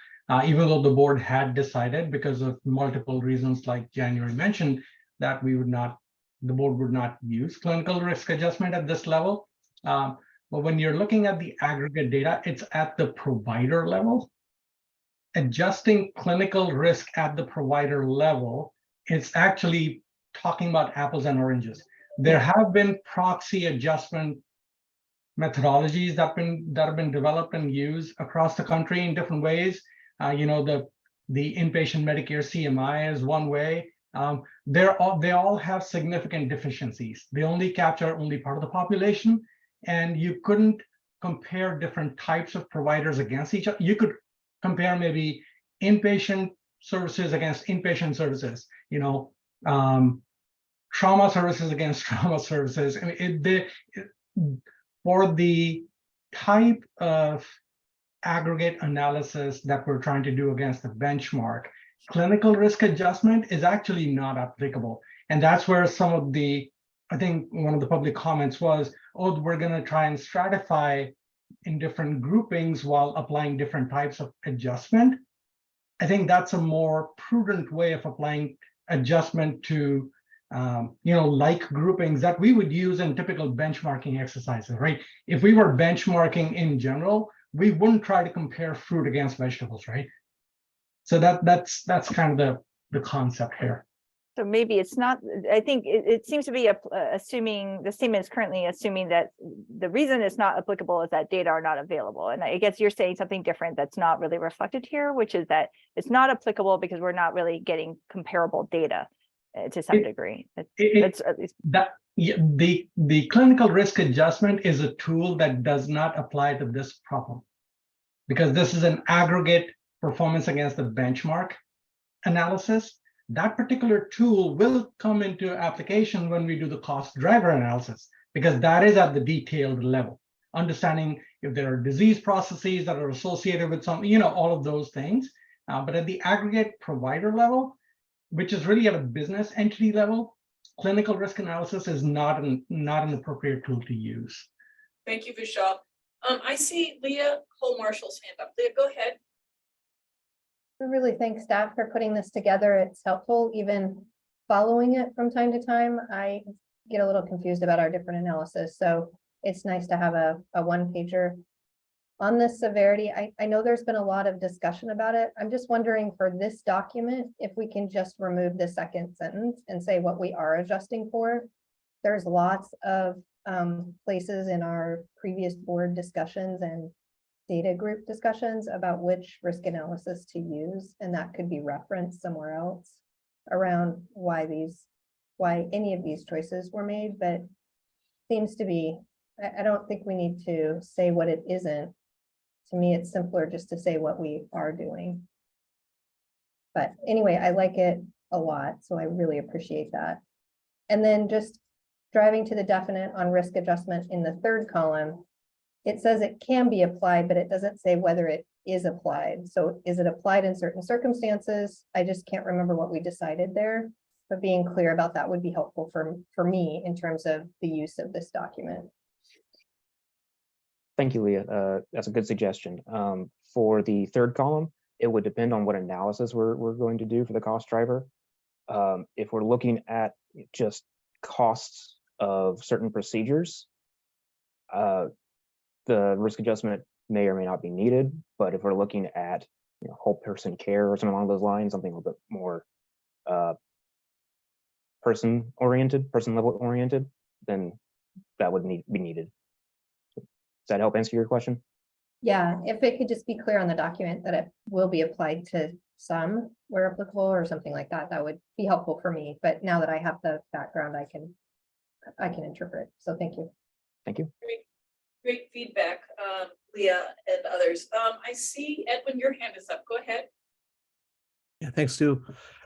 even though the board had decided, because of multiple reasons, like January mentioned, that the board would not use clinical risk adjustment at this level. But when you're looking at the aggregate data, it's at the provider level. Adjusting clinical risk at the provider level, it's actually talking about apples and oranges. There have been proxy adjustment methodologies that have been developed and used across the country in different ways. The inpatient Medicare CMI is one way. They all have significant deficiencies. They only capture part of the population, and you couldn't compare different types of providers against each other. You could compare maybe inpatient services against inpatient services, trauma services against trauma services. I mean, for the type of aggregate analysis that we're trying to do against the benchmark, clinical risk adjustment is actually not applicable. And that's where I think one of the public comments was, oh, we're going to try and stratify in different groupings while applying different types of adjustment. I think that's a more prudent way of applying adjustment to, like groupings that we would use in typical benchmarking exercises, right? If we were benchmarking in general, we wouldn't try to compare fruit against vegetables, right? So that's kind of the concept here. So maybe it's not, I think it seems to be assuming, the statement is currently assuming that the reason it's not applicable is that data are not available. And I guess you're saying something different that's not really reflected here, which is that it's not applicable because we're not really getting comparable data to some degree. That's at least the clinical risk adjustment is a tool that does not apply to this problem, because this is an aggregate performance against the benchmark analysis. That particular tool will come into application when we do the cost driver analysis, because that is at the detailed level, understanding if there are disease processes that are associated with some, all of those things. But at the aggregate provider level, which is really at a business entity level, clinical risk analysis is not an appropriate tool to use. Thank you, Vishal. I see Leah Cole-Marshall's hand up. Leah, go ahead. I really thank staff for putting this together. It's helpful, even following it from time to time. I get a little confused about our different analysis, so it's nice to have a one-pager. On this severity, I know there's been a lot of discussion about it. I'm just wondering for this document, if we can just remove the second sentence and say what we are adjusting for. There's lots of places in our previous board discussions and data group discussions about which risk analysis to use, and that could be referenced somewhere else around why any of these choices were made. But seems to be, I don't think we need to say what it isn't. To me, it's simpler just to say what we are doing. But anyway, I like it a lot, so I really appreciate that. And then just driving to the definite on risk adjustment in the third column, it says it can be applied, but it doesn't say whether it is applied. So is it applied in certain circumstances? I just can't remember what we decided there, but being clear about that would be helpful for me in terms of the use of this document. Thank you, Leah. That's a good suggestion. For the third column, it would depend on what analysis we're going to do for the cost driver. If we're looking at just costs of certain procedures, the risk adjustment may or may not be needed. But if we're looking at whole person care or something along those lines, something a little bit more person level oriented, then that would be needed. Does that help answer your question? Yeah, if it could just be clear on the document that it will be applied to some where applicable or something like that, that would be helpful for me. But now that I have the background, I can interpret. So thank you. Thank you. Great feedback, Leah and others. I see Edwin, your hand is up. Go ahead. Yeah, thanks, Sue.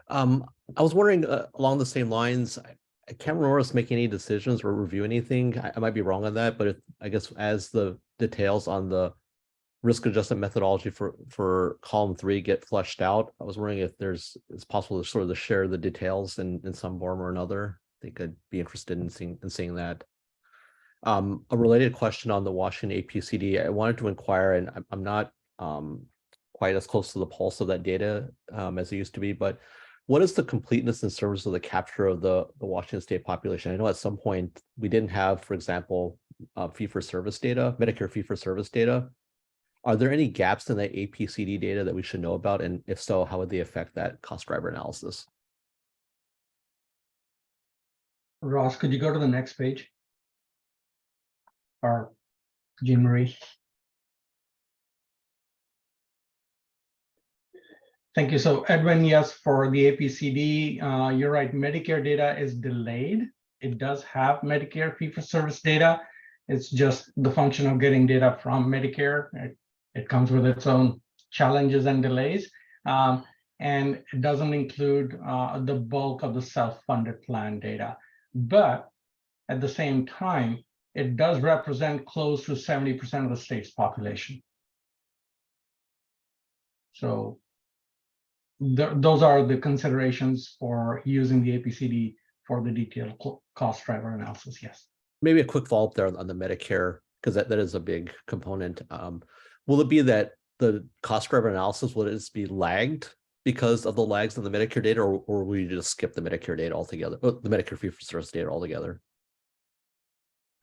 I was wondering along the same lines, I can't remember us making any decisions or review anything. I might be wrong on that, but I guess as the details on the risk adjustment methodology for column 3 get fleshed out, I was wondering if it's possible to sort of share the details in some form or another. I think I'd be interested in seeing that. A related question on the Washington APCD, I wanted to inquire, and I'm not quite as close to the pulse of that data as it used to be, but what is the completeness and service of the capture of the Washington state population? I know at some point we didn't have, for example, fee-for-service data, Medicare fee-for-service data. Are there any gaps in that APCD data that we should know about? And if so, how would they affect that cost driver analysis? Ross, could you go to the next page? Or Jean Marie? Thank you. So Edwin, yes, for the APCD, you're right, Medicare data is delayed. It does have Medicare fee-for-service data. It's just the function of getting data from Medicare. It comes with its own challenges and delays. And it doesn't include the bulk of the self-funded plan data. But at the same time, it does represent close to 70% of the state's population. So those are the considerations for using the APCD for the detailed cost driver analysis, yes. Maybe a quick follow-up there on the Medicare, because that is a big component. Will it be that the cost driver analysis, will it just be lagged because of the lags in the Medicare data, or will you just skip the Medicare data altogether, the Medicare fee-for-service data altogether?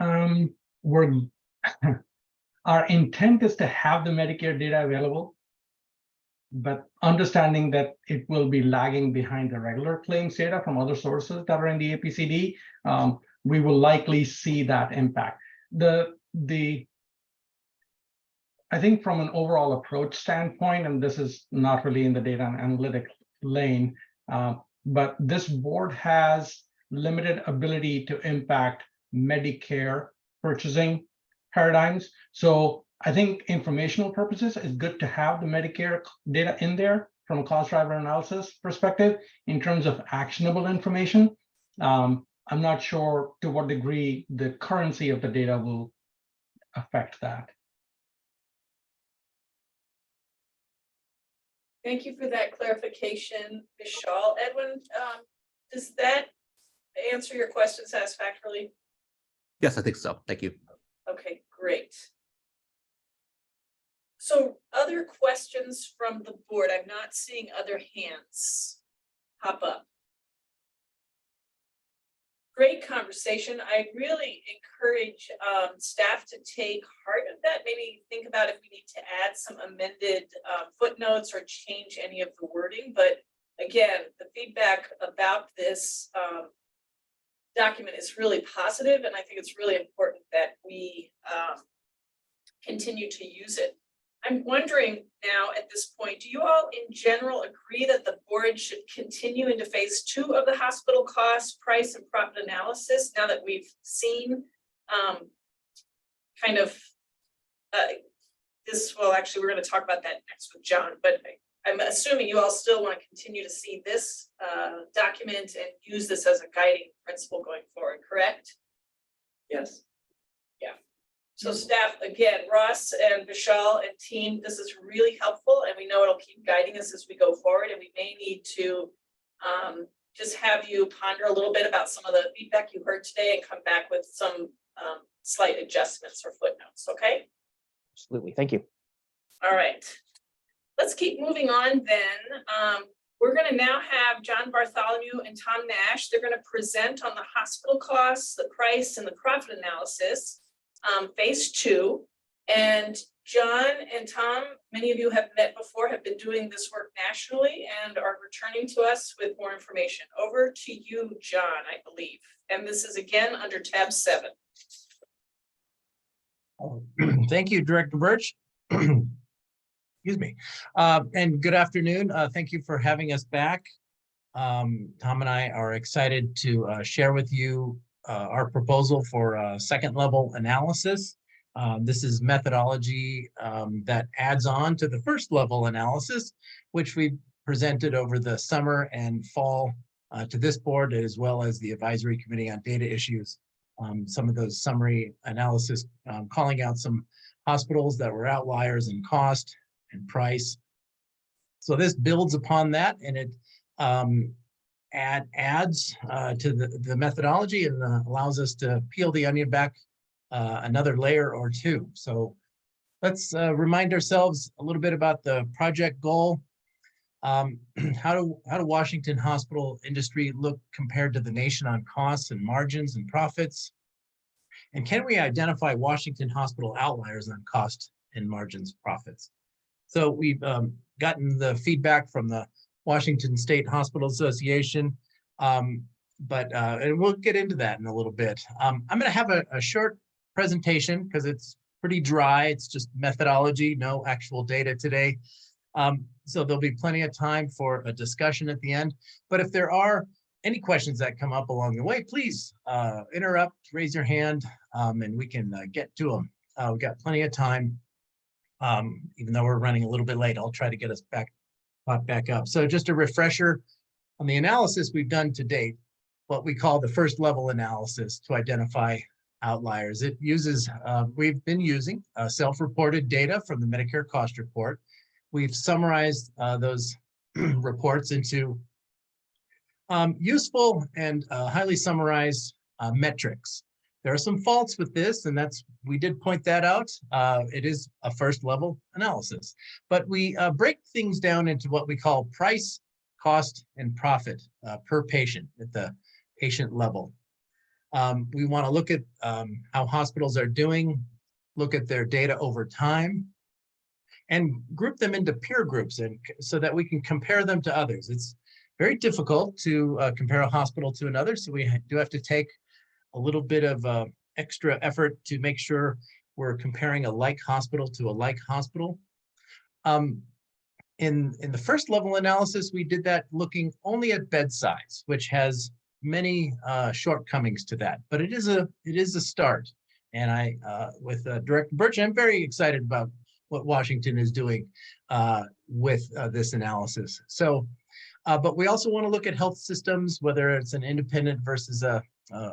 Our intent is to have the Medicare data available, but understanding that it will be lagging behind the regular claims data from other sources that are in the APCD, we will likely see that impact. I think from an overall approach standpoint, and this is not really in the data and analytic lane, but this board has limited ability to impact Medicare purchasing paradigms. So I think informational purposes, it's good to have the Medicare data in there from a cost driver analysis perspective. In terms of actionable information, I'm not sure to what degree the currency of the data will affect that. Thank you for that clarification, Vishal. Edwin, does that answer your question satisfactorily? Yes, I think so. Thank you. Okay, great. So other questions from the board? I'm not seeing other hands pop up. Great conversation. I really encourage staff to take heart of that. Maybe think about if we need to add some amended footnotes or change any of the wording. But again, the feedback about this document is really positive, and I think it's really important that we continue to use it. I'm wondering now at this point, do you all in general agree that the board should continue into phase 2 of the hospital cost, price, and profit analysis now that we've seen this? Well, actually, we're going to talk about that next with John, but I'm assuming you all still want to continue to see this document and use this as a guiding principle going forward, correct? Yes. So staff, again, Ross and Vishal and team, this is really helpful, and we know it'll keep guiding us as we go forward, and we may need to just have you ponder a little bit about some of the feedback you heard today and come back with some slight adjustments or footnotes, okay? Absolutely. Thank you. All right. Let's keep moving on then. We're gonna now have John Bartholomew and Tom Nash. They're gonna present on the hospital costs, the price, and the profit analysis. Phase 2, and John and Tom, many of you have met before, have been doing this work nationally and are returning to us with more information. Over to you, John, I believe. And this is again under tab 7. Thank you, Director Birch. Excuse me. And good afternoon. Thank you for having us back. Tom and I are excited to share with you our proposal for a second level analysis. This is methodology that adds on to the first level analysis, which we presented over the summer and fall to this board, as well as the Advisory Committee on Data Issues. Some of those summary analysis, calling out some hospitals that were outliers in cost and price. So this builds upon that, and it adds to the methodology and allows us to peel the onion back another layer or two. So let's remind ourselves a little bit about the project goal. How do Washington hospital industry look compared to the nation on costs and margins and profits? And can we identify Washington hospital outliers on cost and margins profits? So we've gotten the feedback from the Washington State Hospital Association, and we'll get into that in a little bit. I'm going to have a short presentation because it's pretty dry. It's just methodology, no actual data today. So there'll be plenty of time for a discussion at the end. But if there are any questions that come up along the way, please interrupt, raise your hand, and we can get to them. We've got plenty of time. Even though we're running a little bit late, I'll try to get us back up. So just a refresher on the analysis we've done to date, what we call the first level analysis to identify outliers. It uses, we've been using self-reported data from the Medicare cost report. We've summarized those reports into useful and highly summarized metrics. There are some faults with this, and we did point that out. It is a first level analysis, but we break things down into what we call price, cost, and profit per patient at the patient level. We want to look at how hospitals are doing, look at their data over time, and group them into peer groups, and so that we can compare them to others. It's very difficult to compare a hospital to another, so we do have to take a little bit of extra effort to make sure we're comparing a like hospital to a like hospital. In the first level analysis, we did that looking only at bed size, which has many shortcomings to that, but it is a start. And with Director Birch, I'm very excited about what Washington is doing with this analysis. So, but we also want to look at health systems, whether it's an independent versus a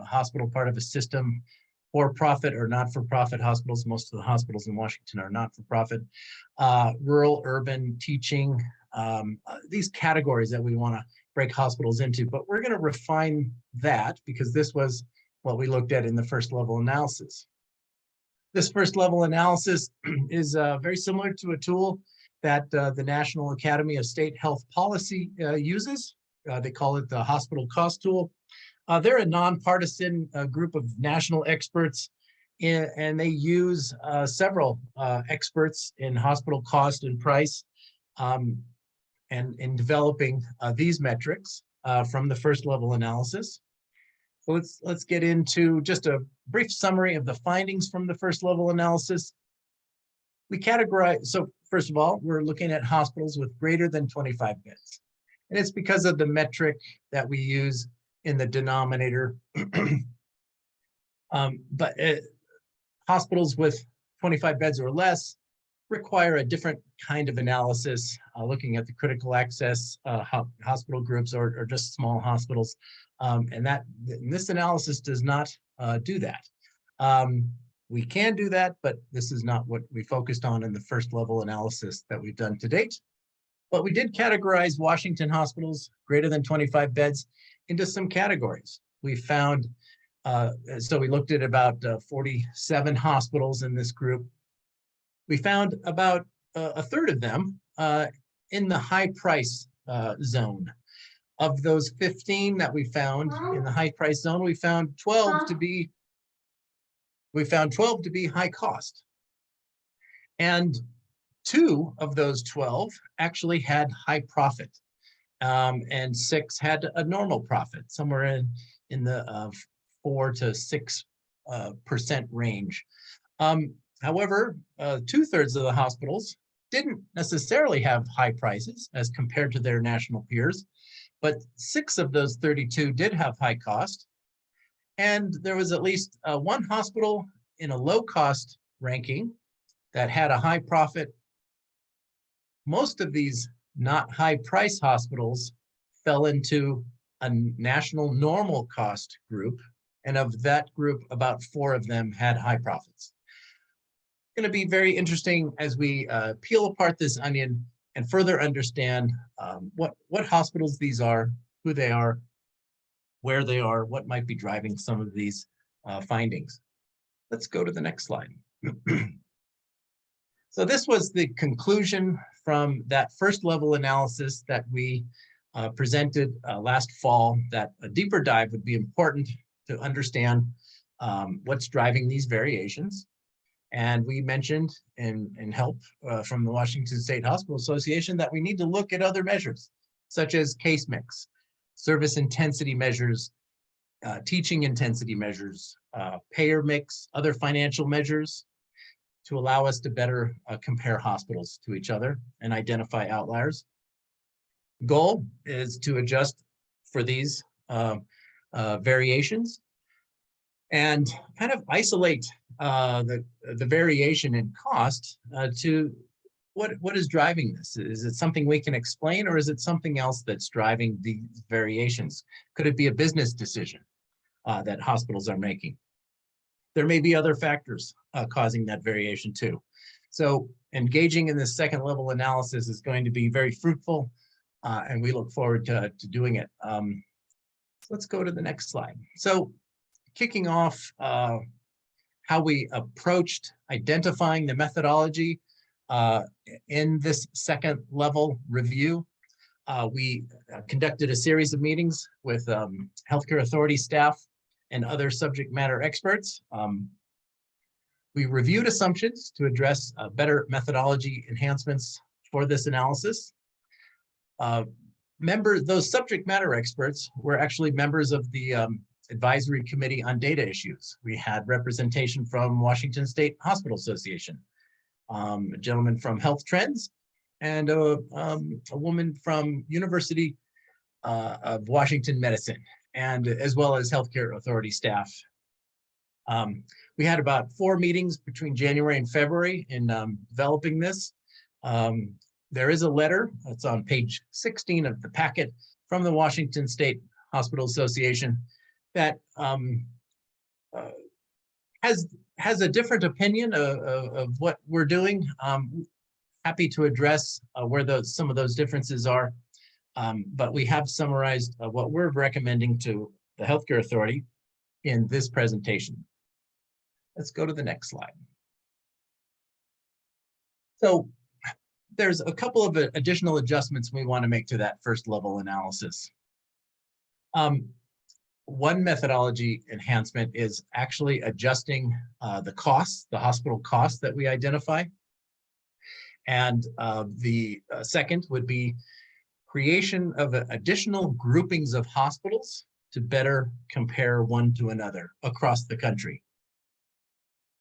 hospital part of a system, for-profit or not-for-profit hospitals. Most of the hospitals in Washington are not-for-profit. Rural, urban, teaching, these categories that we want to break hospitals into. But we're going to refine that because this was what we looked at in the first level analysis. This first level analysis is very similar to a tool that the National Academy of State Health Policy uses. They call it the hospital cost tool. They're a nonpartisan group of national experts, and they use several experts in hospital cost and price and in developing these metrics from the first level analysis. So let's get into just a brief summary of the findings from the first level analysis. We categorize, so first of all, we're looking at hospitals with greater than 25 beds. And it's because of the metric that we use in the denominator. Hospitals with 25 beds or less require a different kind of analysis, looking at the critical access hospital groups or just small hospitals. And this analysis does not do that. We can do that, but this is not what we focused on in the first level analysis that we've done to date. But we did categorize Washington hospitals greater than 25 beds into some categories. We found, so we looked at about 47 hospitals in this group. We found about a third of them in the high price zone. Of those 15 that we found in the high price zone, we found 12 to be high cost. And 2 of those 12 actually had high profit, and 6 had a normal profit, somewhere in the 4 to 6% range. However, 2/3 of the hospitals didn't necessarily have high prices as compared to their national peers, but 6 of those 32 did have high cost. And there was at least one hospital in a low cost ranking that had a high profit. Most of these not high price hospitals fell into a national normal cost group. And of that group, about 4 of them had high profits. It's going to be very interesting as we peel apart this onion and further understand what hospitals these are, who they are, where they are, what might be driving some of these findings. Let's go to the next slide. So this was the conclusion from that first level analysis that we presented last fall, that a deeper dive would be important to understand what's driving these variations. And we mentioned in help from the Washington State Hospital Association that we need to look at other measures, such as case mix, service intensity measures, teaching intensity measures, payer mix, other financial measures, to allow us to better compare hospitals to each other and identify outliers. Goal is to adjust for these variations and kind of isolate the variation in cost to what is driving this. Is it something we can explain, or is it something else that's driving these variations? Could it be a business decision that hospitals are making? There may be other factors causing that variation too. So engaging in this second level analysis is going to be very fruitful, and we look forward to doing it. So let's go to the next slide. So kicking off how we approached identifying the methodology in this second level review. We conducted a series of meetings with healthcare authority staff and other subject matter experts. We reviewed assumptions to address better methodology enhancements for this analysis. Those subject matter experts were actually members of the Advisory Committee on Data Issues. We had representation from Washington State Hospital Association, a gentleman from Health Trends, and a woman from University of Washington Medicine, and as well as healthcare authority staff. We had about 4 meetings between January and February in developing this. There is a letter that's on page 16 of the packet from the Washington State Hospital Association that has a different opinion of what we're doing. Happy to address where some of those differences are. But we have summarized what we're recommending to the healthcare authority in this presentation. Let's go to the next slide. So there's a couple of additional adjustments we want to make to that first level analysis. One methodology enhancement is actually adjusting the costs, the hospital costs that we identify. And the second would be creation of additional groupings of hospitals to better compare one to another across the country.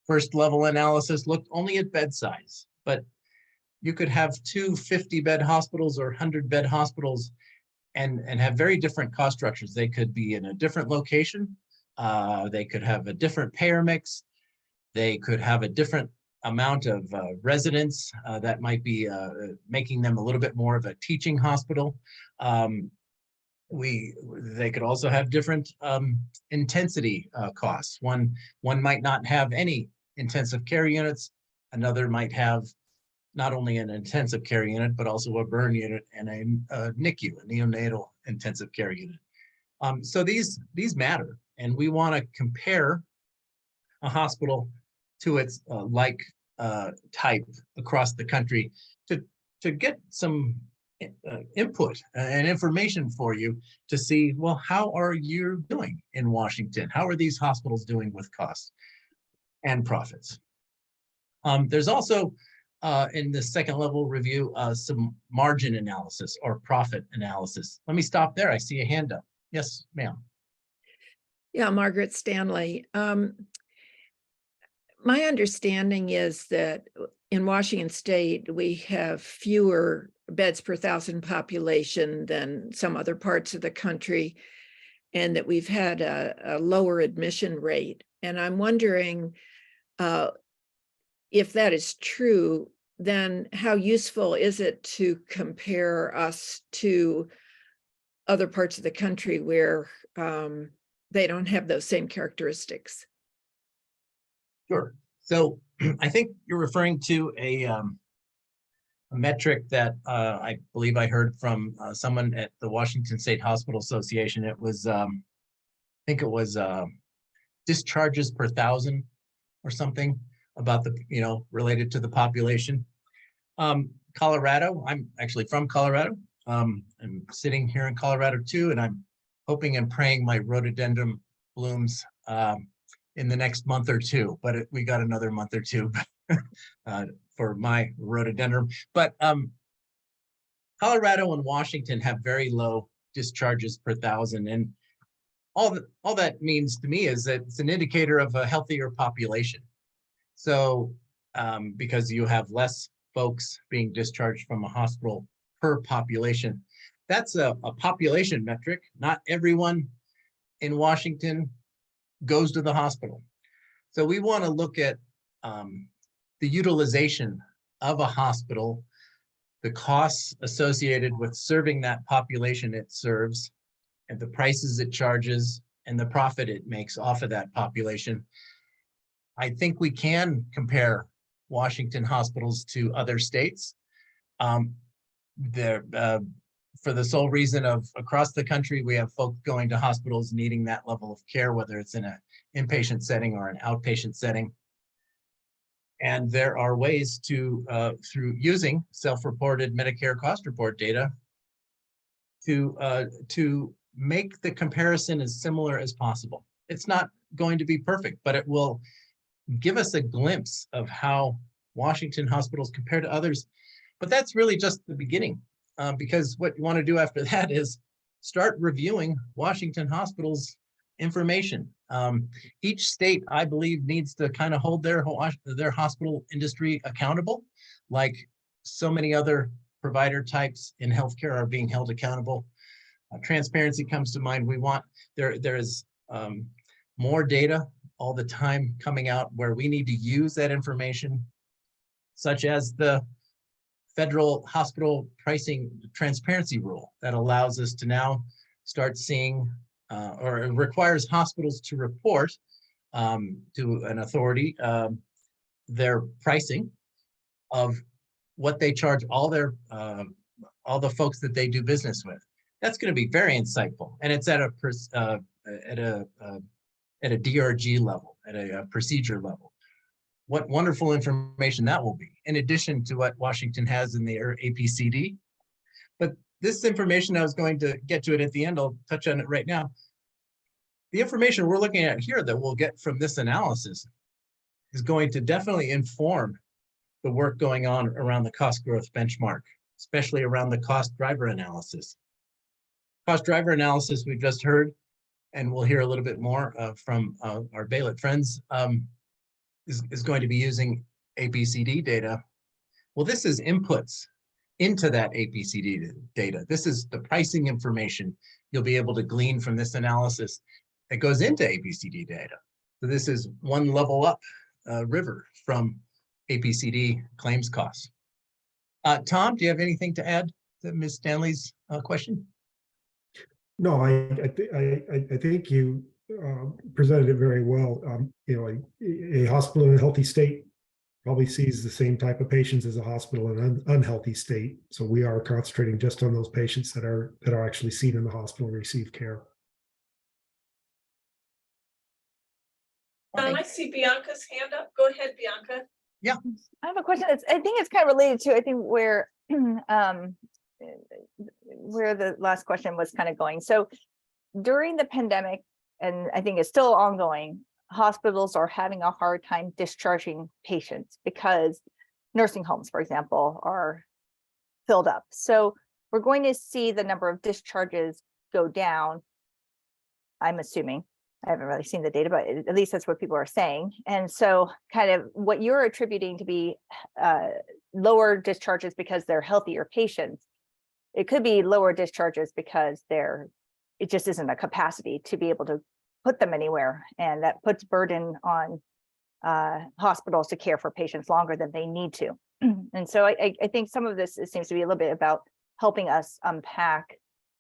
First level analysis looked only at bed size, but you could have 2 50-bed hospitals or 100-bed hospitals and have very different cost structures. They could be in a different location. They could have a different payer mix. They could have a different amount of residents that might be making them a little bit more of a teaching hospital. They could also have different intensity costs. One might not have any intensive care units. Another might have not only an intensive care unit, but also a burn unit and a NICU, a neonatal intensive care unit. So these matter, and we want to compare a hospital to its type across the country to get some input and information for you to see, well, how are you doing in Washington? How are these hospitals doing with costs and profits? There's also in the second level review some margin analysis or profit analysis. Let me stop there. I see a hand up. Yes, ma'am. Yeah, Margaret Stanley. My understanding is that in Washington State, we have fewer beds per thousand population than some other parts of the country, and that we've had a lower admission rate. And I'm wondering if that is true, then how useful is it to compare us to other parts of the country where they don't have those same characteristics? Sure. So I think you're referring to a metric that I believe I heard from someone at the Washington State Hospital Association. It was, I think it was discharges per thousand or something about the, related to the population. Colorado, I'm actually from Colorado. I'm sitting here in Colorado too, and I'm hoping and praying my rhododendron blooms in the next month or two, but we got another month or two for my rhododendron. But Colorado and Washington have very low discharges per thousand. And all that means to me is that it's an indicator of a healthier population. So because you have less folks being discharged from a hospital per population, that's a population metric. Not everyone in Washington goes to the hospital. So we want to look at the utilization of a hospital, the costs associated with serving that population it serves, and the prices it charges, and the profit it makes off of that population. I think we can compare Washington hospitals to other states. For the sole reason of across the country, we have folks going to hospitals needing that level of care, whether it's in an inpatient setting or an outpatient setting. And there are ways to, through using self-reported Medicare cost report data, to make the comparison as similar as possible. It's not going to be perfect, but it will give us a glimpse of how Washington hospitals compare to others. But that's really just the beginning, because what you want to do after that is start reviewing Washington hospitals' information. Each state, I believe, needs to kind of hold their hospital industry accountable, like so many other provider types in healthcare are being held accountable. Transparency comes to mind. We want, there is more data all the time coming out where we need to use that information, such as the federal hospital pricing transparency rule that allows us to now start seeing or it requires hospitals to report to an authority their pricing of what they charge all the folks that they do business with. That's going to be very insightful, and it's at a DRG level, at a procedure level. What wonderful information that will be, in addition to what Washington has in their APCD. But this information, I was going to get to it at the end, I'll touch on it right now. The information we're looking at here that we'll get from this analysis is going to definitely inform the work going on around the cost growth benchmark, especially around the cost driver analysis. Cost driver analysis we've just heard, and we'll hear a little bit more from our Bailiff friends, is going to be using APCD data. Well, this is inputs into that APCD data. This is the pricing information you'll be able to glean from this analysis that goes into APCD data. So this is one level up river from APCD claims costs. Tom, do you have anything to add to Ms. Stanley's question? No, I think you presented it very well. A hospital in a healthy state probably sees the same type of patients as a hospital in an unhealthy state. So we are concentrating just on those patients that are actually seen in the hospital and receive care. I see Bianca's hand up. Go ahead, Bianca. I have a question. I think it's kind of related to, I think where the last question was kind of going. So during the pandemic, and I think it's still ongoing, hospitals are having a hard time discharging patients because nursing homes, for example, are filled up. So we're going to see the number of discharges go down, I'm assuming. I haven't really seen the data, but at least that's what people are saying. And so kind of what you're attributing to be lower discharges because they're healthier patients, it could be lower discharges because it just isn't a capacity to be able to put them anywhere. And that puts burden on hospitals to care for patients longer than they need to. And so I think some of this seems to be a little bit about helping us unpack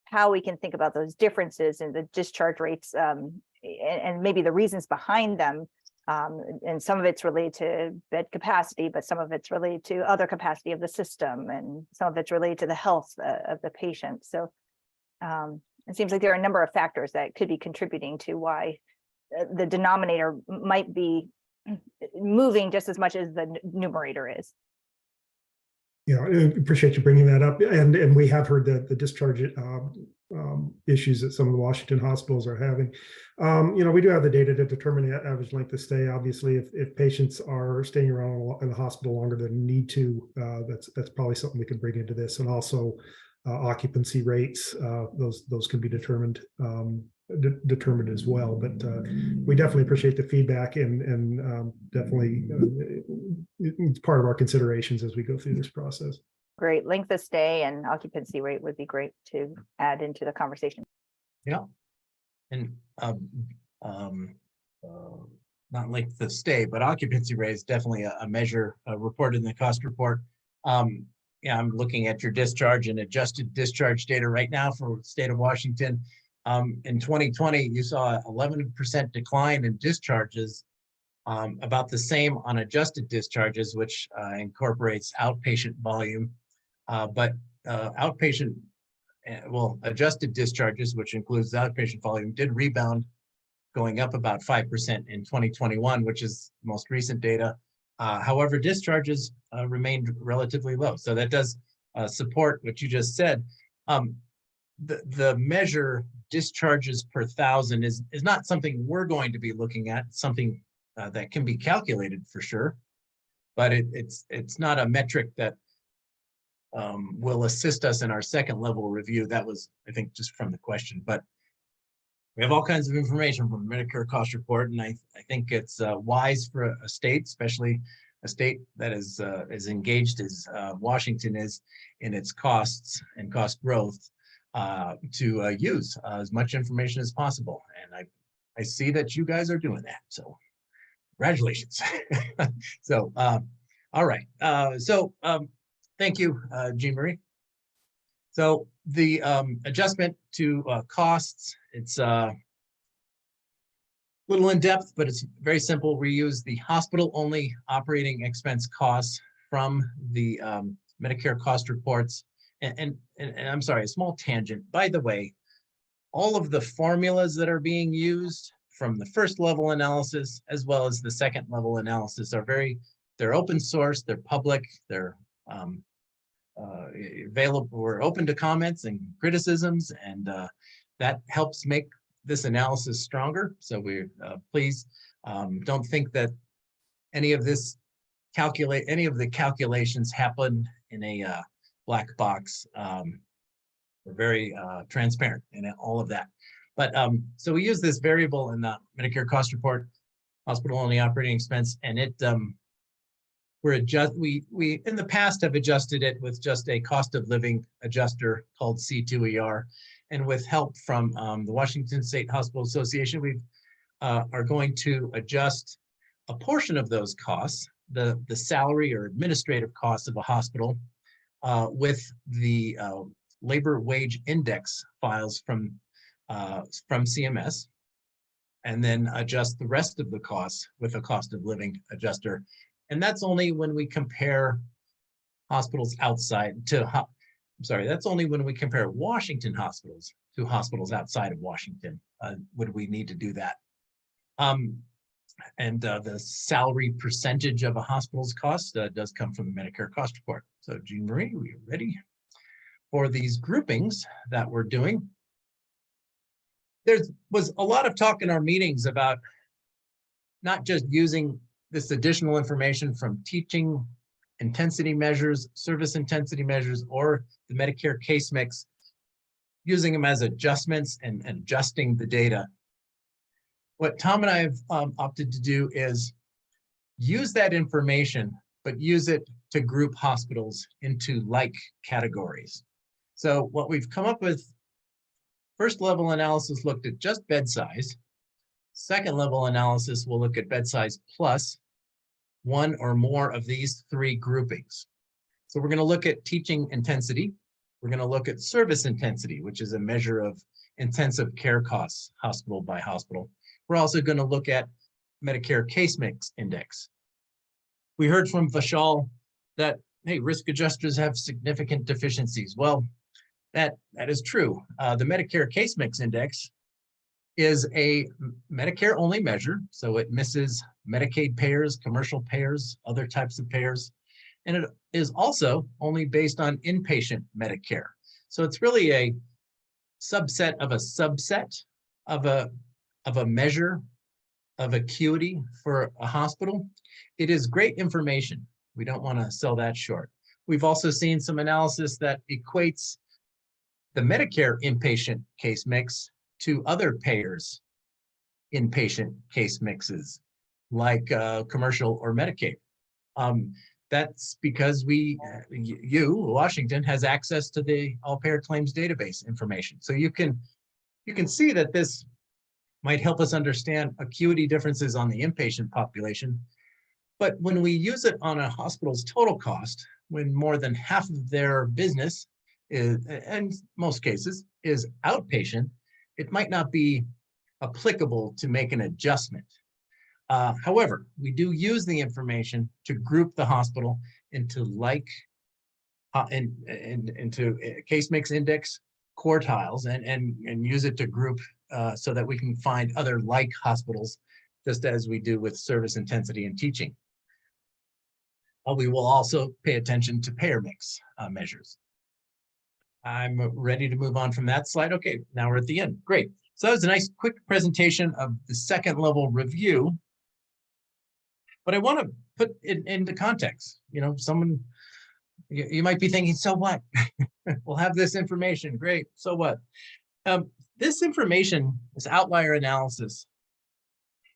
how we can think about those differences in the discharge rates and maybe the reasons behind them. And some of it's related to bed capacity, but some of it's related to other capacity of the system, and some of it's related to the health of the patient. So it seems like there are a number of factors that could be contributing to why the denominator might be moving just as much as the numerator is. Yeah, I appreciate you bringing that up. And we have heard that the discharge issues that some of the Washington hospitals are having. We do have the data to determine the average length of stay. Obviously, if patients are staying around in the hospital longer than need to, that's probably something we could bring into this. And also occupancy rates, those can be determined as well. But we definitely appreciate the feedback, and definitely it's part of our considerations as we go through this process. Great. Length of stay and occupancy rate would be great to add into the conversation. Yeah. And not length of stay, but occupancy rate is definitely a measure reported in the cost report. Yeah, I'm looking at your discharge and adjusted discharge data right now for the state of Washington. In 2020, you saw an 11% decline in discharges, about the same on adjusted discharges, which incorporates outpatient volume. But outpatient, adjusted discharges, which includes the outpatient volume, did rebound, going up about 5% in 2021, which is most recent data. However, discharges remained relatively low. So that does support what you just said. The measure discharges per thousand is not something we're going to be looking at, something that can be calculated for sure, but it's not a metric that will assist us in our second level review. That was, I think, just from the question, but we have all kinds of information from the Medicare cost report, and I think it's wise for a state, especially a state that is as engaged as Washington is in its costs and cost growth, to use as much information as possible. And I see that you guys are doing that, so congratulations. So, all right. Thank you, Jean Marie. So the adjustment to costs, it's a little in depth, but it's very simple. We use the hospital only operating expense costs from the Medicare cost reports. And I'm sorry, a small tangent. By the way, all of the formulas that are being used from the first level analysis as well as the second level analysis are they're open source, they're public, they're available. We're open to comments and criticisms, and that helps make this analysis stronger. So we're please don't think that any of the calculations happen in a black box. We're very transparent in all of that. But so we use this variable in the Medicare cost report, hospital only operating expense, and it we in the past have adjusted it with just a cost of living adjuster called C2ER, and with help from the Washington State Hospital Association, we are going to adjust a portion of those costs, the salary or administrative costs of a hospital, with the labor wage index files from from CMS, and then adjust the rest of the costs with a cost of living adjuster. And that's only when we compare hospitals outside to, that's only when we compare Washington hospitals to hospitals outside of Washington, would we need to do that. And the salary percentage of a hospital's cost does come from the Medicare cost report. So Jean Marie, we are ready for these groupings that we're doing. There was a lot of talk in our meetings about not just using this additional information from teaching intensity measures, service intensity measures, or the Medicare case mix, using them as adjustments and adjusting the data. What Tom and I have opted to do is use that information, but use it to group hospitals into like categories. So what we've come up with, first level analysis looked at just bed size. Second level analysis will look at bed size plus one or more of these three groupings. So we're going to look at teaching intensity. We're going to look at service intensity, which is a measure of intensive care costs, hospital by hospital. We're also going to look at Medicare case mix index. We heard from Vishal that, hey, risk adjusters have significant deficiencies. Well, that is true. The Medicare case mix index is a Medicare only measure. So it misses Medicaid payers, commercial payers, other types of payers. And it is also only based on inpatient Medicare. So it's really a subset of a subset of a measure of acuity for a hospital. It is great information. We don't want to sell that short. We've also seen some analysis that equates the Medicare inpatient case mix to other payers' inpatient case mixes, like commercial or Medicaid. That's because Washington, has access to the all payer claims database information. So you can see that this might help us understand acuity differences on the inpatient population. But when we use it on a hospital's total cost, when more than half of their business is, in most cases, is outpatient, it might not be applicable to make an adjustment. However, we do use the information to group the hospital into into case mix index quartiles and use it to group so that we can find other like hospitals, just as we do with service intensity and teaching. We will also pay attention to payer mix measures. I'm ready to move on from that slide. Okay, now we're at the end. Great. So that was a nice quick presentation of the second level review. But I want to put it into context. You know, you might be thinking, so what? We'll have this information. Great. So what? This information, this outlier analysis,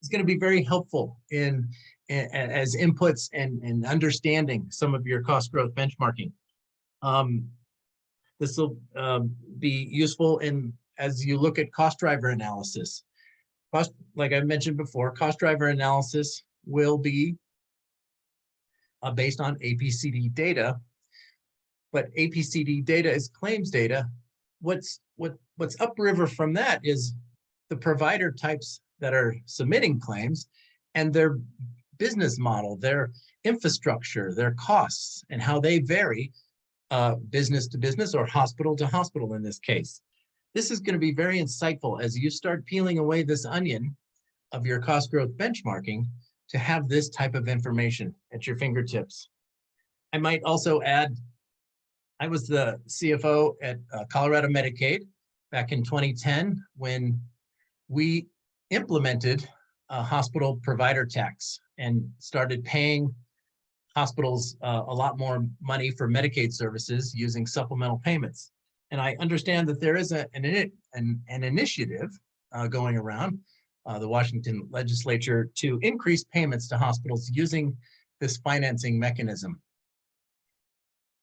is going to be very helpful as inputs and understanding some of your cost growth benchmarking. This will be useful as you look at cost driver analysis. Like I mentioned before, cost driver analysis will be based on APCD data, but APCD data is claims data. What's upriver from that is the provider types that are submitting claims and their business model, their infrastructure, their costs, and how they vary business to business or hospital to hospital in this case. This is going to be very insightful as you start peeling away this onion of your cost growth benchmarking to have this type of information at your fingertips. I might also add, I was the CFO at Colorado Medicaid back in 2010 when we implemented a hospital provider tax and started paying hospitals a lot more money for Medicaid services using supplemental payments. And I understand that there is an initiative going around the Washington legislature to increase payments to hospitals using this financing mechanism.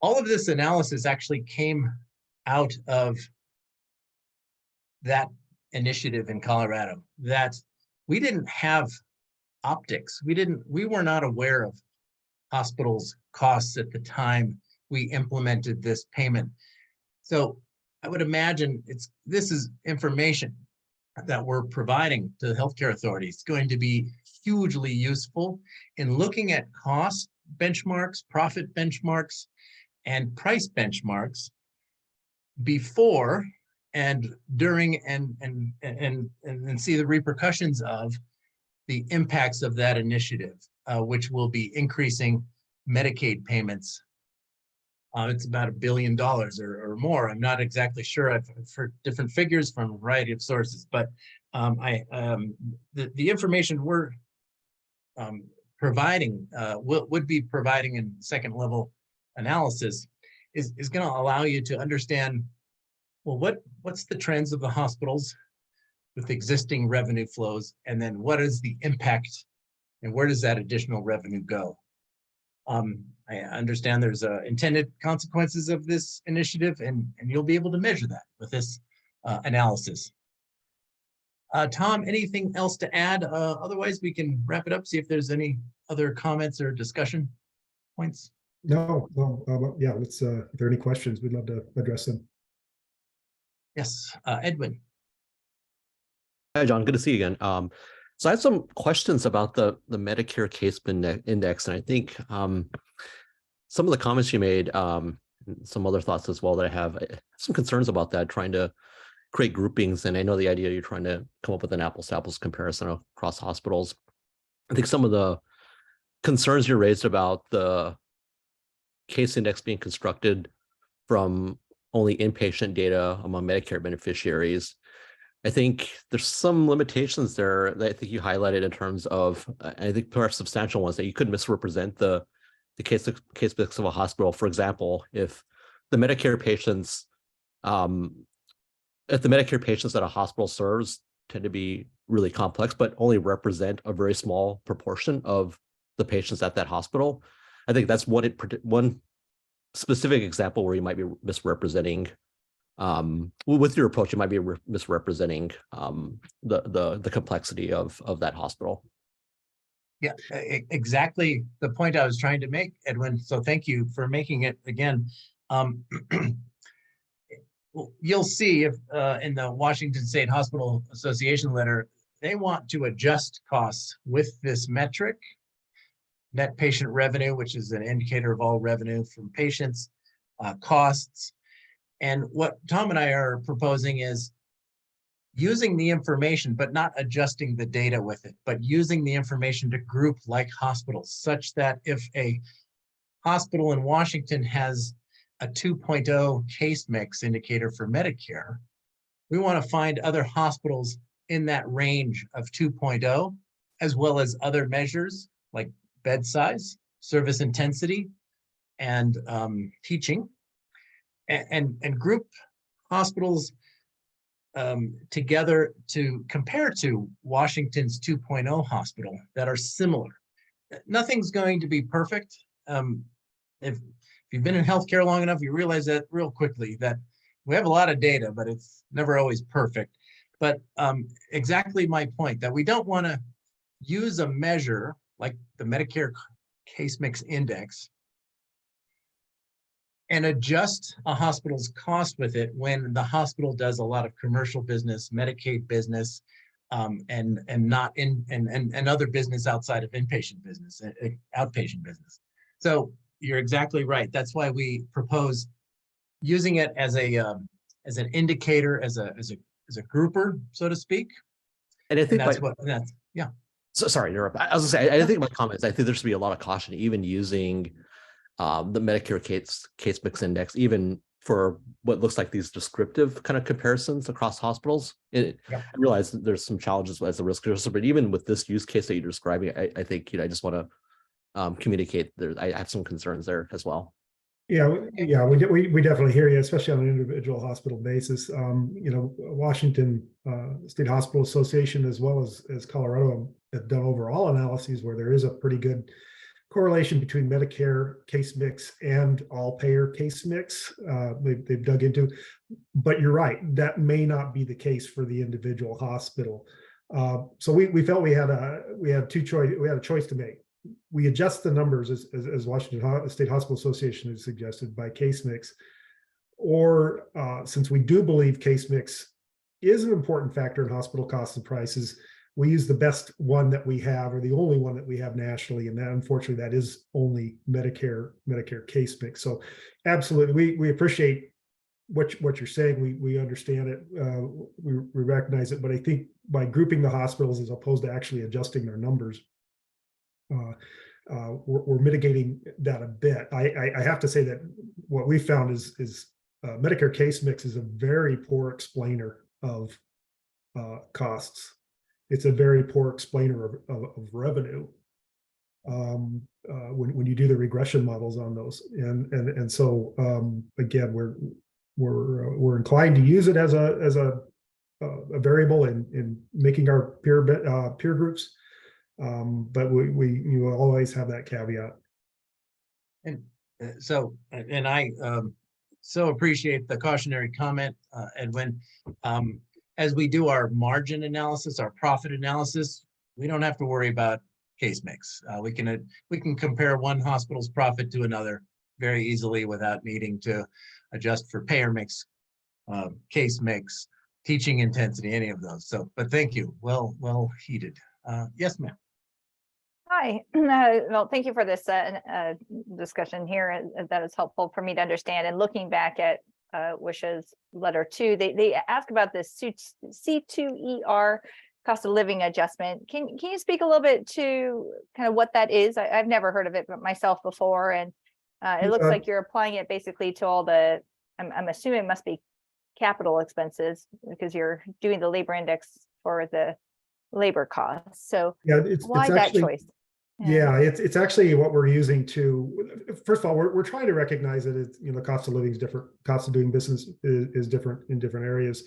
All of this analysis actually came out of that initiative in Colorado, that we didn't have optics. We were not aware of hospitals' costs at the time we implemented this payment. So I would imagine this is information that we're providing to the healthcare authorities. It's going to be hugely useful in looking at cost benchmarks, profit benchmarks, and price benchmarks before and during and see the repercussions of the impacts of that initiative, which will be increasing Medicaid payments. It's about $1 billion or more. I'm not exactly sure. I've heard different figures from a variety of sources, but the information we're providing would be providing in second level analysis is going to allow you to understand, well, what's the trends of the hospitals with existing revenue flows, and then what is the impact and where does that additional revenue go? I understand there's intended consequences of this initiative, and you'll be able to measure that with this analysis. Tom, anything else to add? Otherwise, we can wrap it up, see if there's any other comments or discussion points. No, yeah, let's, if there are any questions, we'd love to address them. Yes, Edwin. Hi, John. Good to see you again. So I had some questions about the Medicare case index, and I think some of the comments you made, some other thoughts as well that I have some concerns about that, trying to create groupings. And I know the idea you're trying to come up with an apples to apples comparison across hospitals. I think some of the concerns you raised about the case index being constructed from only inpatient data among Medicare beneficiaries, I think there's some limitations there that I think you highlighted in terms of, I think perhaps substantial ones, that you could misrepresent the case mix of a hospital. For example, if the Medicare patients, that a hospital serves tend to be really complex, but only represent a very small proportion of the patients at that hospital, I think that's one specific example where you might be misrepresenting. With your approach, you might be misrepresenting the complexity of that hospital. Yeah, exactly the point I was trying to make, Edwin. So thank you for making it again. You'll see if in the Washington State Hospital Association letter, they want to adjust costs with this metric, net patient revenue, which is an indicator of all revenue from patients, costs. And what Tom and I are proposing is using the information, but not adjusting the data with it, but using the information to group like hospitals, such that if a hospital in Washington has a 2.0 case mix indicator for Medicare, we want to find other hospitals in that range of 2.0, as well as other measures like bed size, service intensity, and teaching, and group hospitals together to compare to Washington's 2.0 hospital that are similar. Nothing's going to be perfect. If you've been in healthcare long enough, you realize that real quickly, that we have a lot of data, but it's never always perfect. But exactly my point, that we don't want to use a measure like the Medicare case mix index and adjust a hospital's cost with it when the hospital does a lot of commercial business, Medicaid business, and other business outside of inpatient business, outpatient business. So you're exactly right. That's why we propose using it as an indicator, as a grouper, so to speak. And I think that's yeah. So sorry to interrupt. I was gonna say, I think my comments, I think there should be a lot of caution, even using the Medicare case mix index, even for what looks like these descriptive kind of comparisons across hospitals. I realize that there's some challenges as a risk adjuster, but even with this use case that you're describing, I think, I just want to communicate there. I have some concerns there as well. Yeah, we definitely hear you, especially on an individual hospital basis. Washington State Hospital Association, as well as Colorado, have done overall analyses where there is a pretty good correlation between Medicare case mix and all payer case mix. They've dug into, but you're right, that may not be the case for the individual hospital. So we felt we had a choice to make. We adjust the numbers as Washington State Hospital Association has suggested by case mix, or since we do believe case mix is an important factor in hospital costs and prices, we use the best one that we have, or the only one that we have nationally, and that unfortunately that is only Medicare case mix. So absolutely, we appreciate what you're saying. We understand it, we recognize it, but I think by grouping the hospitals as opposed to actually adjusting their numbers, we're mitigating that a bit. I have to say that what we found is Medicare case mix is a very poor explainer of costs. It's a very poor explainer of revenue when you do the regression models on those. And so again, we're inclined to use it as a variable in making our peer groups, but you will always have that caveat. And I so appreciate the cautionary comment, Edwin. As we do our margin analysis, our profit analysis, we don't have to worry about case mix. We can compare one hospital's profit to another very easily without needing to adjust for payer mix, case mix, teaching intensity, any of those. So, but thank you. Well heated. Yes, ma'am. Hi, well, thank you for this discussion here. That is helpful for me to understand. And looking back at Wisha's letter too, they ask about this C2ER cost of living adjustment. Can you speak a little bit to kind of what that is? I've never heard of it myself before, and it looks like you're applying it basically to all the, I'm assuming it must be capital expenses because you're doing the labor index for the labor costs. So yeah, why it's that actually, choice? Yeah, it's actually what we're using to, first of all, we're trying to recognize that it's, cost of living is different, cost of doing business is different in different areas.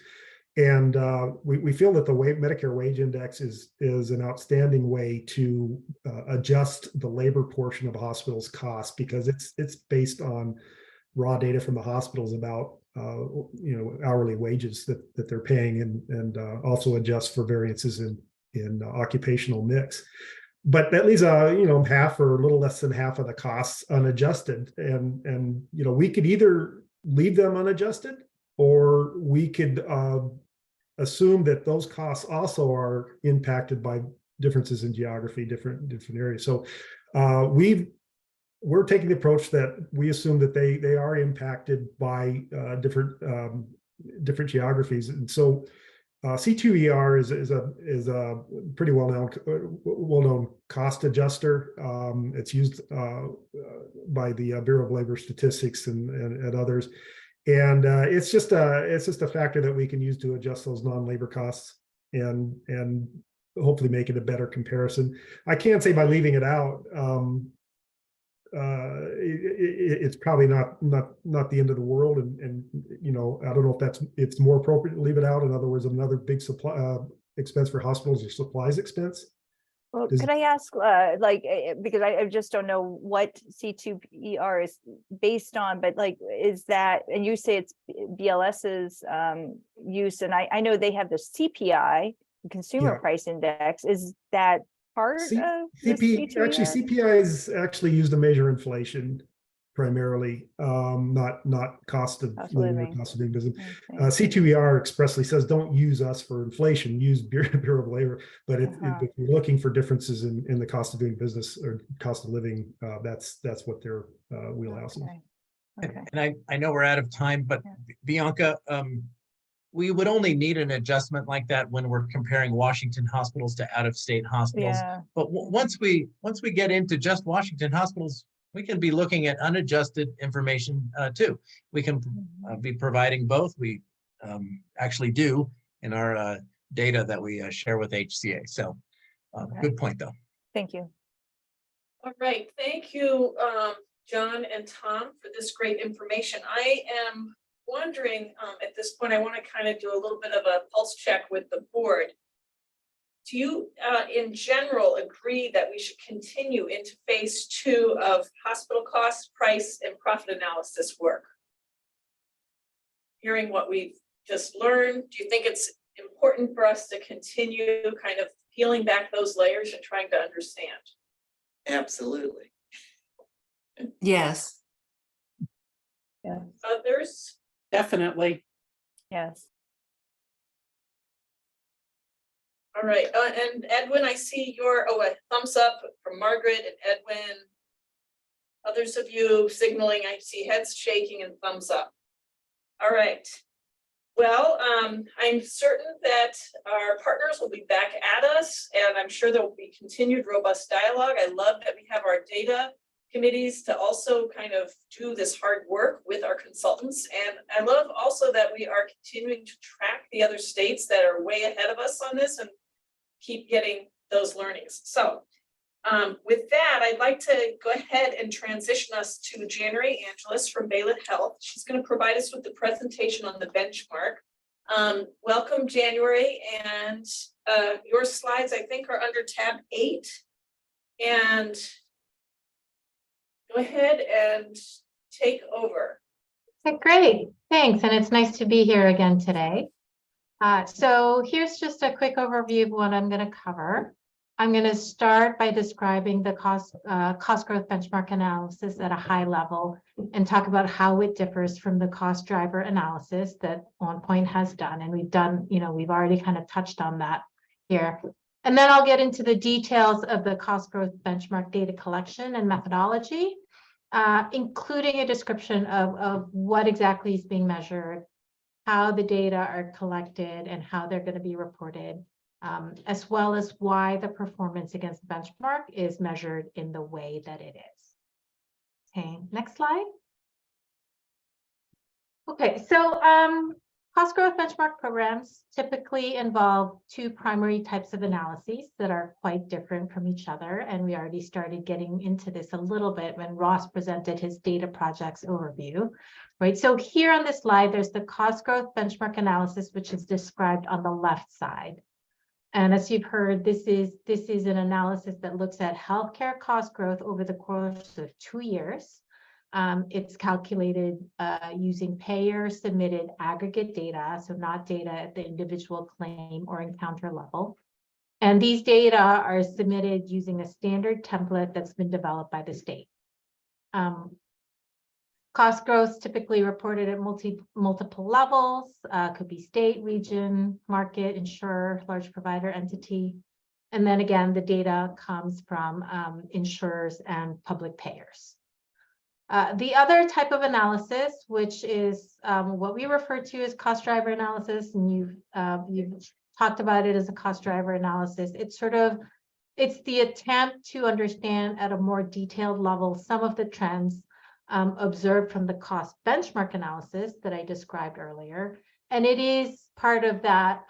And we feel that the Medicare wage index is an outstanding way to adjust the labor portion of a hospital's cost, because it's based on raw data from the hospitals about hourly wages that they're paying, and also adjust for variances in occupational mix. But that leaves half or a little less than half of the costs unadjusted, and we could either leave them unadjusted, or we could assume that those costs also are impacted by differences in geography, different areas. So we're taking the approach that we assume that they are impacted by different geographies, and so C2ER is a pretty well-known cost adjuster. It's used by the Bureau of Labor Statistics and others, and it's just a factor that we can use to adjust those non-labor costs and hopefully make it a better comparison. I can't say by leaving it out, it's probably not the end of the world, and I don't know if it's more appropriate to leave it out. In other words, another big supply expense for hospitals or supplies expense. Well, could I ask, because I just don't know what C2ER is based on, but is that, and you say it's BLS's use, and I know they have the CPI, the Consumer Price Index. Is that part of CPI is actually used to measure inflation primarily, not cost of living or cost of doing business. Okay. C2ER expressly says don't use us for inflation, use Bureau of Labor. But if you're looking for differences in the cost of doing business or cost of living, that's what their wheelhouse is. Okay. And I know we're out of time, but Bianca, we would only need an adjustment like that when we're comparing Washington hospitals to out-of-state hospitals. Yeah. But once we get into just Washington hospitals, we can be looking at unadjusted information too. We can be providing both. We actually do in our data that we share with HCA. So good point though. Thank you. All right, thank you, John and Tom, for this great information. I am wondering at this point, I want to kind of do a little bit of a pulse check with the board. Do you in general agree that we should continue into phase 2 of hospital cost, price, and profit analysis work? Hearing what we've just learned, do you think it's important for us to continue kind of peeling back those layers and trying to understand? Absolutely. Yes. Yeah. Others? Definitely. Yes. All right, and Edwin, I see your, a thumbs up from Margaret and Edwin. Others of you signaling, I see heads shaking and thumbs up. All right. Well, I'm certain that our partners will be back at us, and I'm sure there will be continued robust dialogue. I love that we have our data committees to also kind of do this hard work with our consultants. And I love also that we are continuing to track the other states that are way ahead of us on this and keep getting those learnings. So with that, I'd like to go ahead and transition us to January Angeles from Baylor Health. She's going to provide us with the presentation on the benchmark. Welcome, January, and your slides, I think, are under tab 8. And go ahead and take over. Okay, great. Thanks. And it's nice to be here again today. So here's just a quick overview of what I'm going to cover. I'm going to start by describing the cost growth benchmark analysis at a high level and talk about how it differs from the cost driver analysis that OnPoint has done. And we've done, we've already kind of touched on that here. And then I'll get into the details of the cost growth benchmark data collection and methodology, including a description of what exactly is being measured, how the data are collected, and how they're going to be reported. As well as why the performance against the benchmark is measured in the way that it is. Okay, next slide. Okay, so cost growth benchmark programs typically involve 2 primary types of analyses that are quite different from each other. And we already started getting into this a little bit when Ross presented his data projects overview, right? So here on this slide, there's the cost growth benchmark analysis, which is described on the left side. And as you've heard, this is an analysis that looks at healthcare cost growth over the course of 2 years. It's calculated using payer-submitted aggregate data, so not data at the individual claim or encounter level. And these data are submitted using a standard template that's been developed by the state. Cost growth typically reported at multiple levels, could be state, region, market, insurer, large provider entity. And then again, the data comes from insurers and public payers. The other type of analysis, which is what we refer to as cost driver analysis, and you've talked about it as a cost driver analysis. It's the attempt to understand at a more detailed level some of the trends observed from the cost benchmark analysis that I described earlier, and it is part of that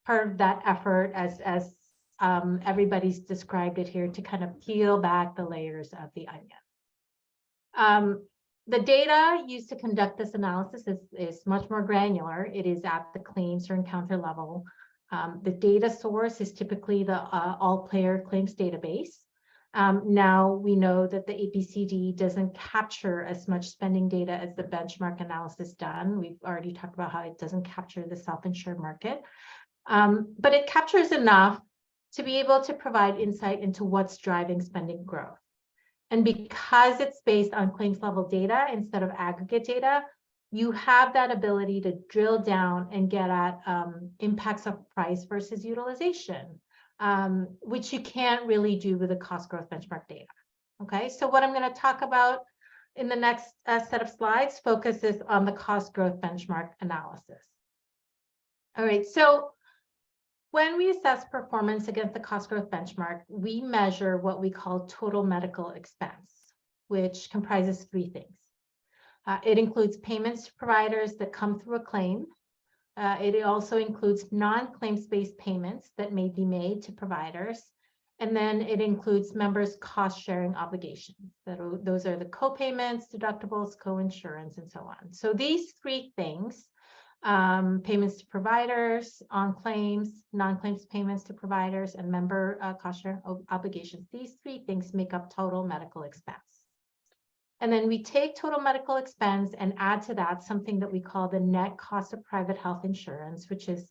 effort, as everybody's described it here, to kind of peel back the layers of the onion. The data used to conduct this analysis is much more granular. It is at the claims or encounter level. The data source is typically the all-payer claims database. Now we know that the APCD doesn't capture as much spending data as the benchmark analysis done. We've already talked about how it doesn't capture the self-insured market, but it captures enough to be able to provide insight into what's driving spending growth. And because it's based on claims level data instead of aggregate data, you have that ability to drill down and get at impacts of price versus utilization, which you can't really do with the cost growth benchmark data. Okay, so what I'm going to talk about in the next set of slides focuses on the cost growth benchmark analysis. All right, so when we assess performance against the cost growth benchmark, we measure what we call total medical expense, which comprises 3 things. It includes payments to providers that come through a claim. It also includes non-claims-based payments that may be made to providers. And then it includes members' cost-sharing obligations. Those are the co-payments, deductibles, co-insurance, and so on. So these 3 things, payments to providers, on claims, non-claims payments to providers, and member cost-sharing obligations, these 3 things make up total medical expense. And then we take total medical expense and add to that something that we call the net cost of private health insurance, which is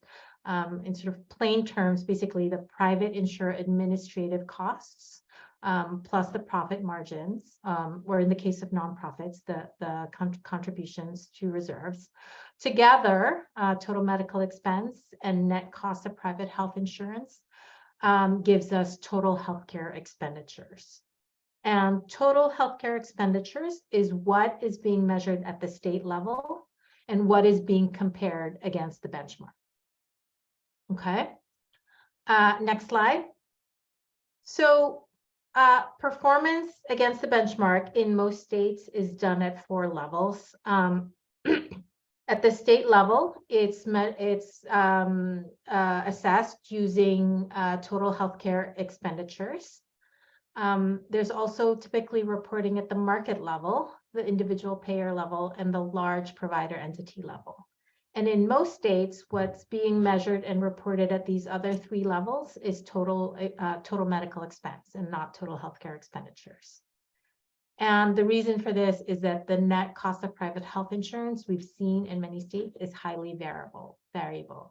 in sort of plain terms, basically the private insurer administrative costs plus the profit margins, or in the case of nonprofits, the contributions to reserves. Together, total medical expense and net cost of private health insurance gives us total healthcare expenditures. And total healthcare expenditures is what is being measured at the state level and what is being compared against the benchmark. Okay, next slide. So performance against the benchmark in most states is done at 4 levels. At the state level, it's assessed using total healthcare expenditures. There's also typically reporting at the market level, the individual payer level, and the large provider entity level. And in most states, what's being measured and reported at these other 3 levels is total medical expense and not total healthcare expenditures. And the reason for this is that the net cost of private health insurance we've seen in many states is highly variable.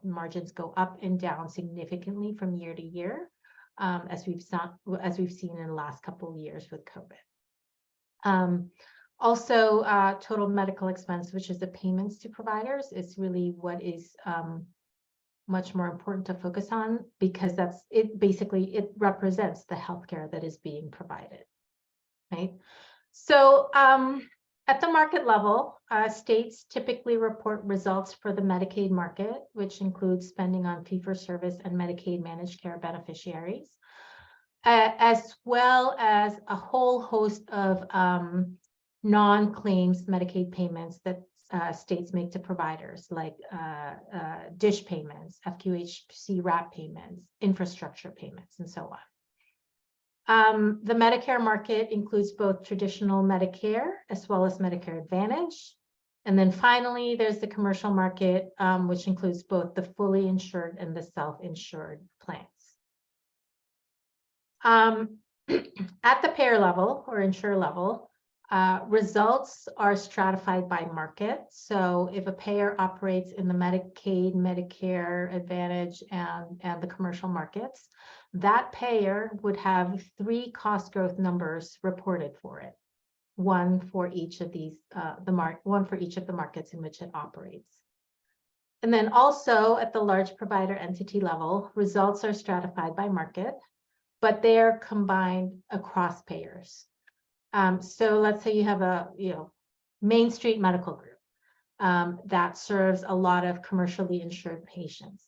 Margins go up and down significantly from year to year, as we've seen in the last couple of years with COVID. Also, total medical expense, which is the payments to providers, is really what is much more important to focus on, because that's it. Basically, it represents the healthcare that is being provided, right? So at the market level, states typically report results for the Medicaid market, which includes spending on fee-for-service and Medicaid managed care beneficiaries, as well as a whole host of non-claims Medicaid payments that states make to providers, like DISH payments, FQHC RAP payments, infrastructure payments, and so on. The Medicare market includes both traditional Medicare as well as Medicare Advantage. And then finally, there's the commercial market, which includes both the fully insured and the self-insured plans. At the payer level or insurer level, results are stratified by market. So if a payer operates in the Medicaid, Medicare Advantage, and the commercial markets, that payer would have 3 cost growth numbers reported for it, one for each of these, one for each of the markets in which it operates. And then also at the large provider entity level, results are stratified by market, but they're combined across payers. So let's say you have a Main Street Medical Group that serves a lot of commercially insured patients.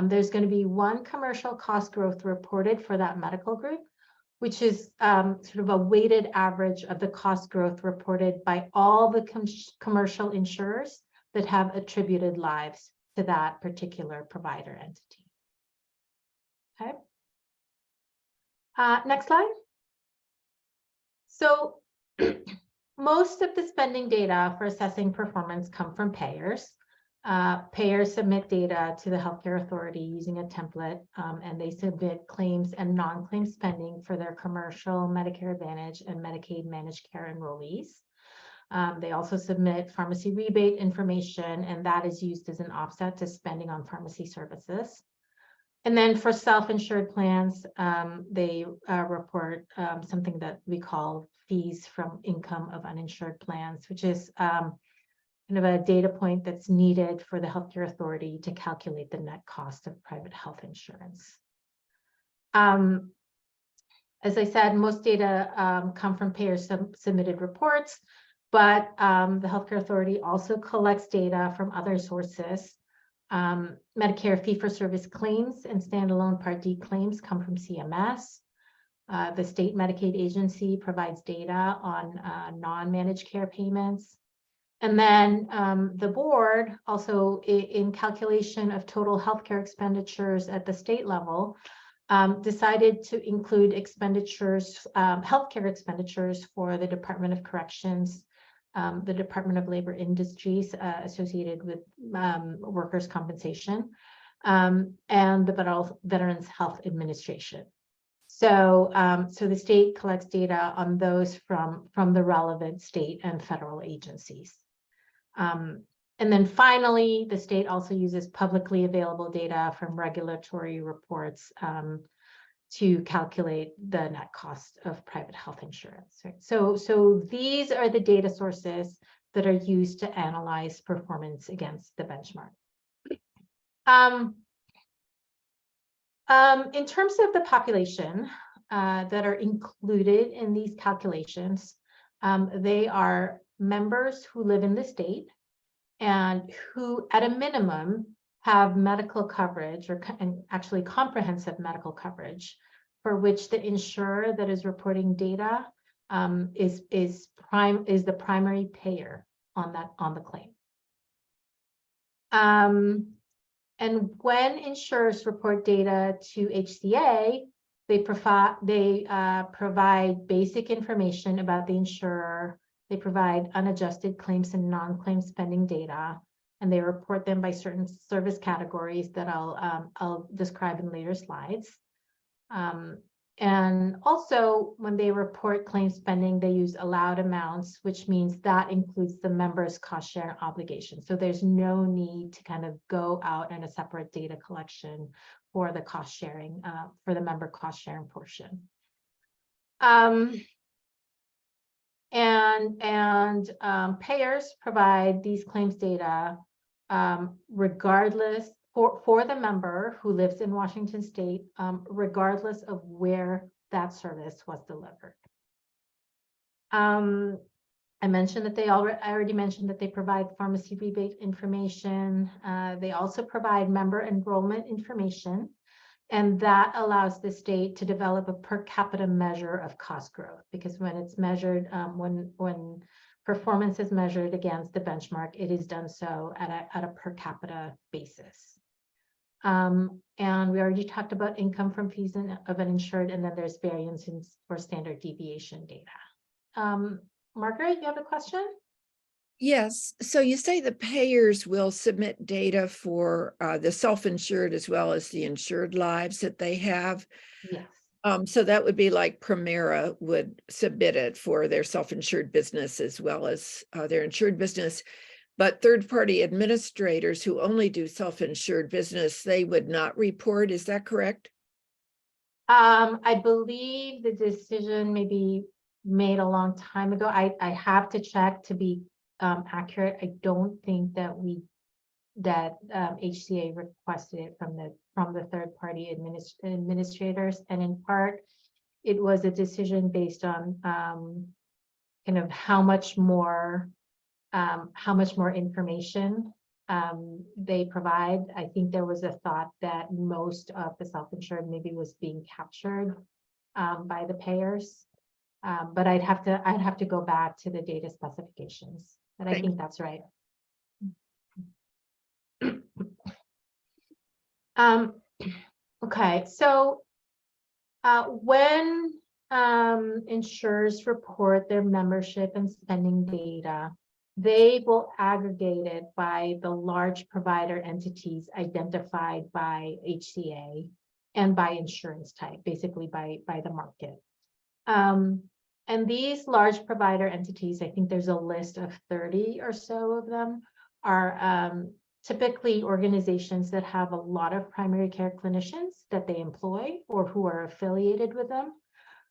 There's going to be one commercial cost growth reported for that medical group, which is sort of a weighted average of the cost growth reported by all the commercial insurers that have attributed lives to that particular provider entity. Okay. Next slide. So most of the spending data for assessing performance come from payers. Payers submit data to the healthcare authority using a template, and they submit claims and non-claim spending for their commercial, Medicare Advantage, and Medicaid managed care enrollees. They also submit pharmacy rebate information, and that is used as an offset to spending on pharmacy services. And then for self-insured plans, they report something that we call fees from income of uninsured plans, which is kind of a data point that's needed for the healthcare authority to calculate the net cost of private health insurance. As I said, most data come from payers submitted reports, but the healthcare authority also collects data from other sources. Medicare fee-for-service claims and standalone Part D claims come from CMS. The state Medicaid agency provides data on non-managed care payments. And then the board also, in calculation of total healthcare expenditures at the state level, decided to include expenditures, healthcare expenditures for the Department of Corrections, the Department of Labor Industries associated with workers' compensation, and the Veterans Health Administration. So, so the state collects data on those from the relevant state and federal agencies. And then finally, the state also uses publicly available data from regulatory reports to calculate the net cost of private health insurance. Right? So these are the data sources that are used to analyze performance against the benchmark. In terms of the population that are included in these calculations, they are members who live in the state and who, at a minimum, have medical coverage and actually comprehensive medical coverage for which the insurer that is reporting data is the primary payer on the claim. And when insurers report data to HCA, they provide basic information about the insurer. They provide unadjusted claims and non-claim spending data, and they report them by certain service categories that I'll describe in later slides. And also, when they report claim spending, they use allowed amounts, which means that includes the member's cost sharing obligation. So there's no need to kind of go out and a separate data collection for the cost sharing, for the member cost sharing portion. Payers provide these claims data regardless for the member who lives in Washington State, regardless of where that service was delivered. I mentioned that I already mentioned that they provide pharmacy rebate information. They also provide member enrollment information, and that allows the state to develop a per capita measure of cost growth, because when it's measured, when performance is measured against the benchmark, it is done so at a per capita basis. And we already talked about income from fees of an insured, and then there's variance for standard deviation data. Margaret, you have a question? Yes. So you say the payers will submit data for the self-insured as well as the insured lives that they have. Yes. So that would be like Premera would submit it for their self-insured business as well as their insured business. But third-party administrators who only do self-insured business, they would not report. Is that correct? I believe the decision may be made a long time ago. I have to check to be accurate. I don't think that HCA requested it from the third-party administrators, and in part, it was a decision based on kind of how much more information they provide. I think there was a thought that most of the self-insured maybe was being captured by the payers, but I'd have to go back to the data specifications. But I think that's right. Okay, so when insurers report their membership and spending data, they will aggregate it by the large provider entities identified by HCA and by insurance type, basically by the market. And these large provider entities, I think there's a list of 30 or so of them, are typically organizations that have a lot of primary care clinicians that they employ or who are affiliated with them.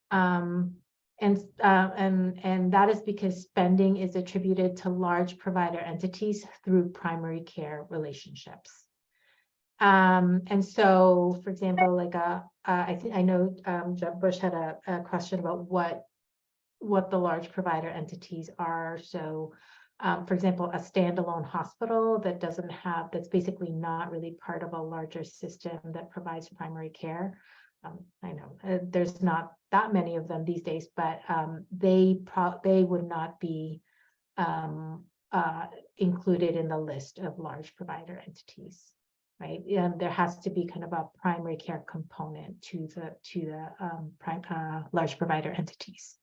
And that is because spending is attributed to large provider entities through primary care relationships. And so, for example, like I know Jeb Bush had a question about what the large provider entities are. So, for example, a standalone hospital that that's basically not really part of a larger system that provides primary care. I know there's not that many of them these days, but they would not be included in the list of large provider entities, right? And there has to be kind of a primary care component to the large provider entities.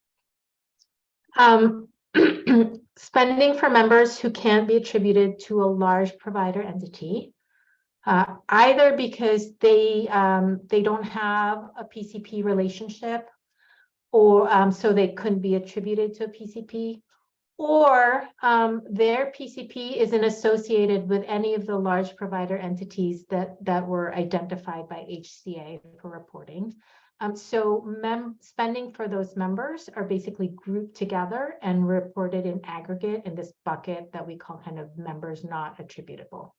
Spending for members who can be attributed to a large provider entity, either because they don't have a PCP relationship, or so they couldn't be attributed to a PCP, or their PCP isn't associated with any of the large provider entities that were identified by HCA for reporting. So spending for those members are basically grouped together and reported in aggregate in this bucket that we call kind of members not attributable.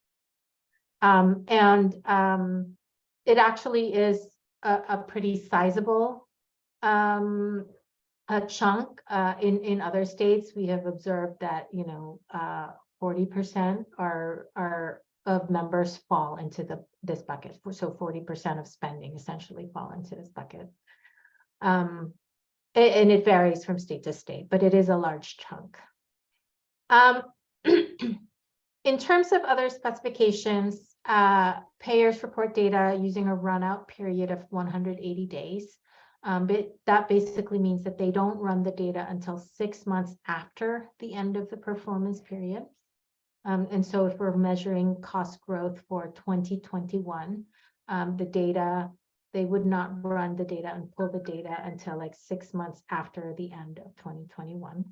It actually is a pretty sizable a chunk. In other states, we have observed that 40% are of members fall into this bucket. So 40% of spending essentially fall into this bucket. And it varies from state to state, but it is a large chunk. In terms of other specifications, payers report data using a run-out period of 180 days. But that basically means that they don't run the data until 6 months after the end of the performance period. And so if we're measuring cost growth for 2021, the data, they would not run the data and pull the data until like 6 months after the end of 2021.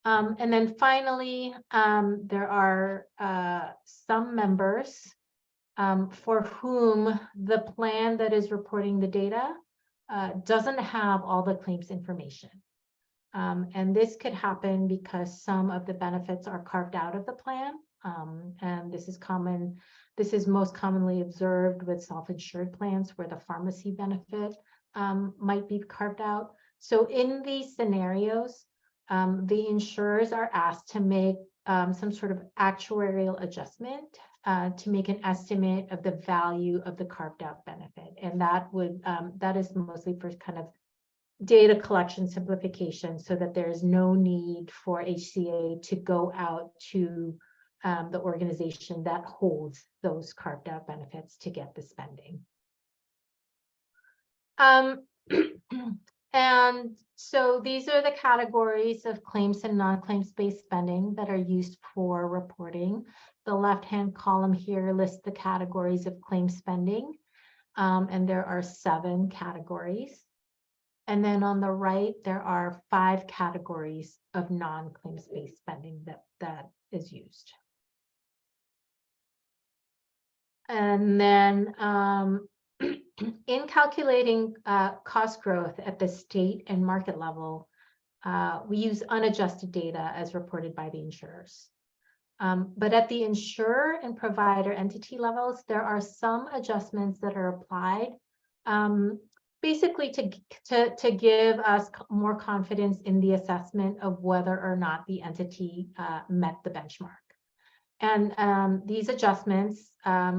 And then finally, there are some members for whom the plan that is reporting the data doesn't have all the claims information. And this could happen because some of the benefits are carved out of the plan. And this is common. This is most commonly observed with self-insured plans where the pharmacy benefit might be carved out. So in these scenarios, the insurers are asked to make some sort of actuarial adjustment to make an estimate of the value of the carved out benefit. And that is mostly for kind of data collection simplification so that there is no need for HCA to go out to the organization that holds those carved out benefits to get the spending. And so these are the categories of claims and non-claims based spending that are used for reporting. The left-hand column here lists the categories of claim spending, and there are 7 categories. And then on the right, there are 5 categories of non-claims based spending that is used. And then in calculating cost growth at the state and market level, we use unadjusted data as reported by the insurers. But at the insurer and provider entity levels, there are some adjustments that are applied basically to give us more confidence in the assessment of whether or not the entity met the benchmark. And these adjustments,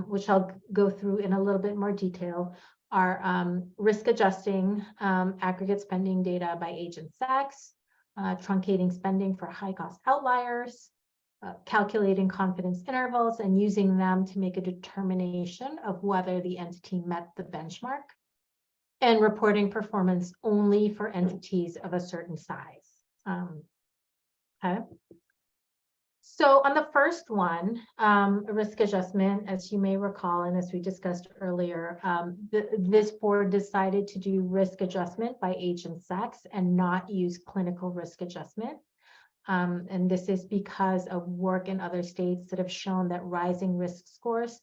which I'll go through in a little bit more detail, are risk adjusting aggregate spending data by age and sex, truncating spending for high cost outliers, calculating confidence intervals and using them to make a determination of whether the entity met the benchmark, and reporting performance only for entities of a certain size. Okay. So on the first one, risk adjustment, as you may recall, and as we discussed earlier, this board decided to do risk adjustment by age and sex and not use clinical risk adjustment. And this is because of work in other states that have shown that rising risk scores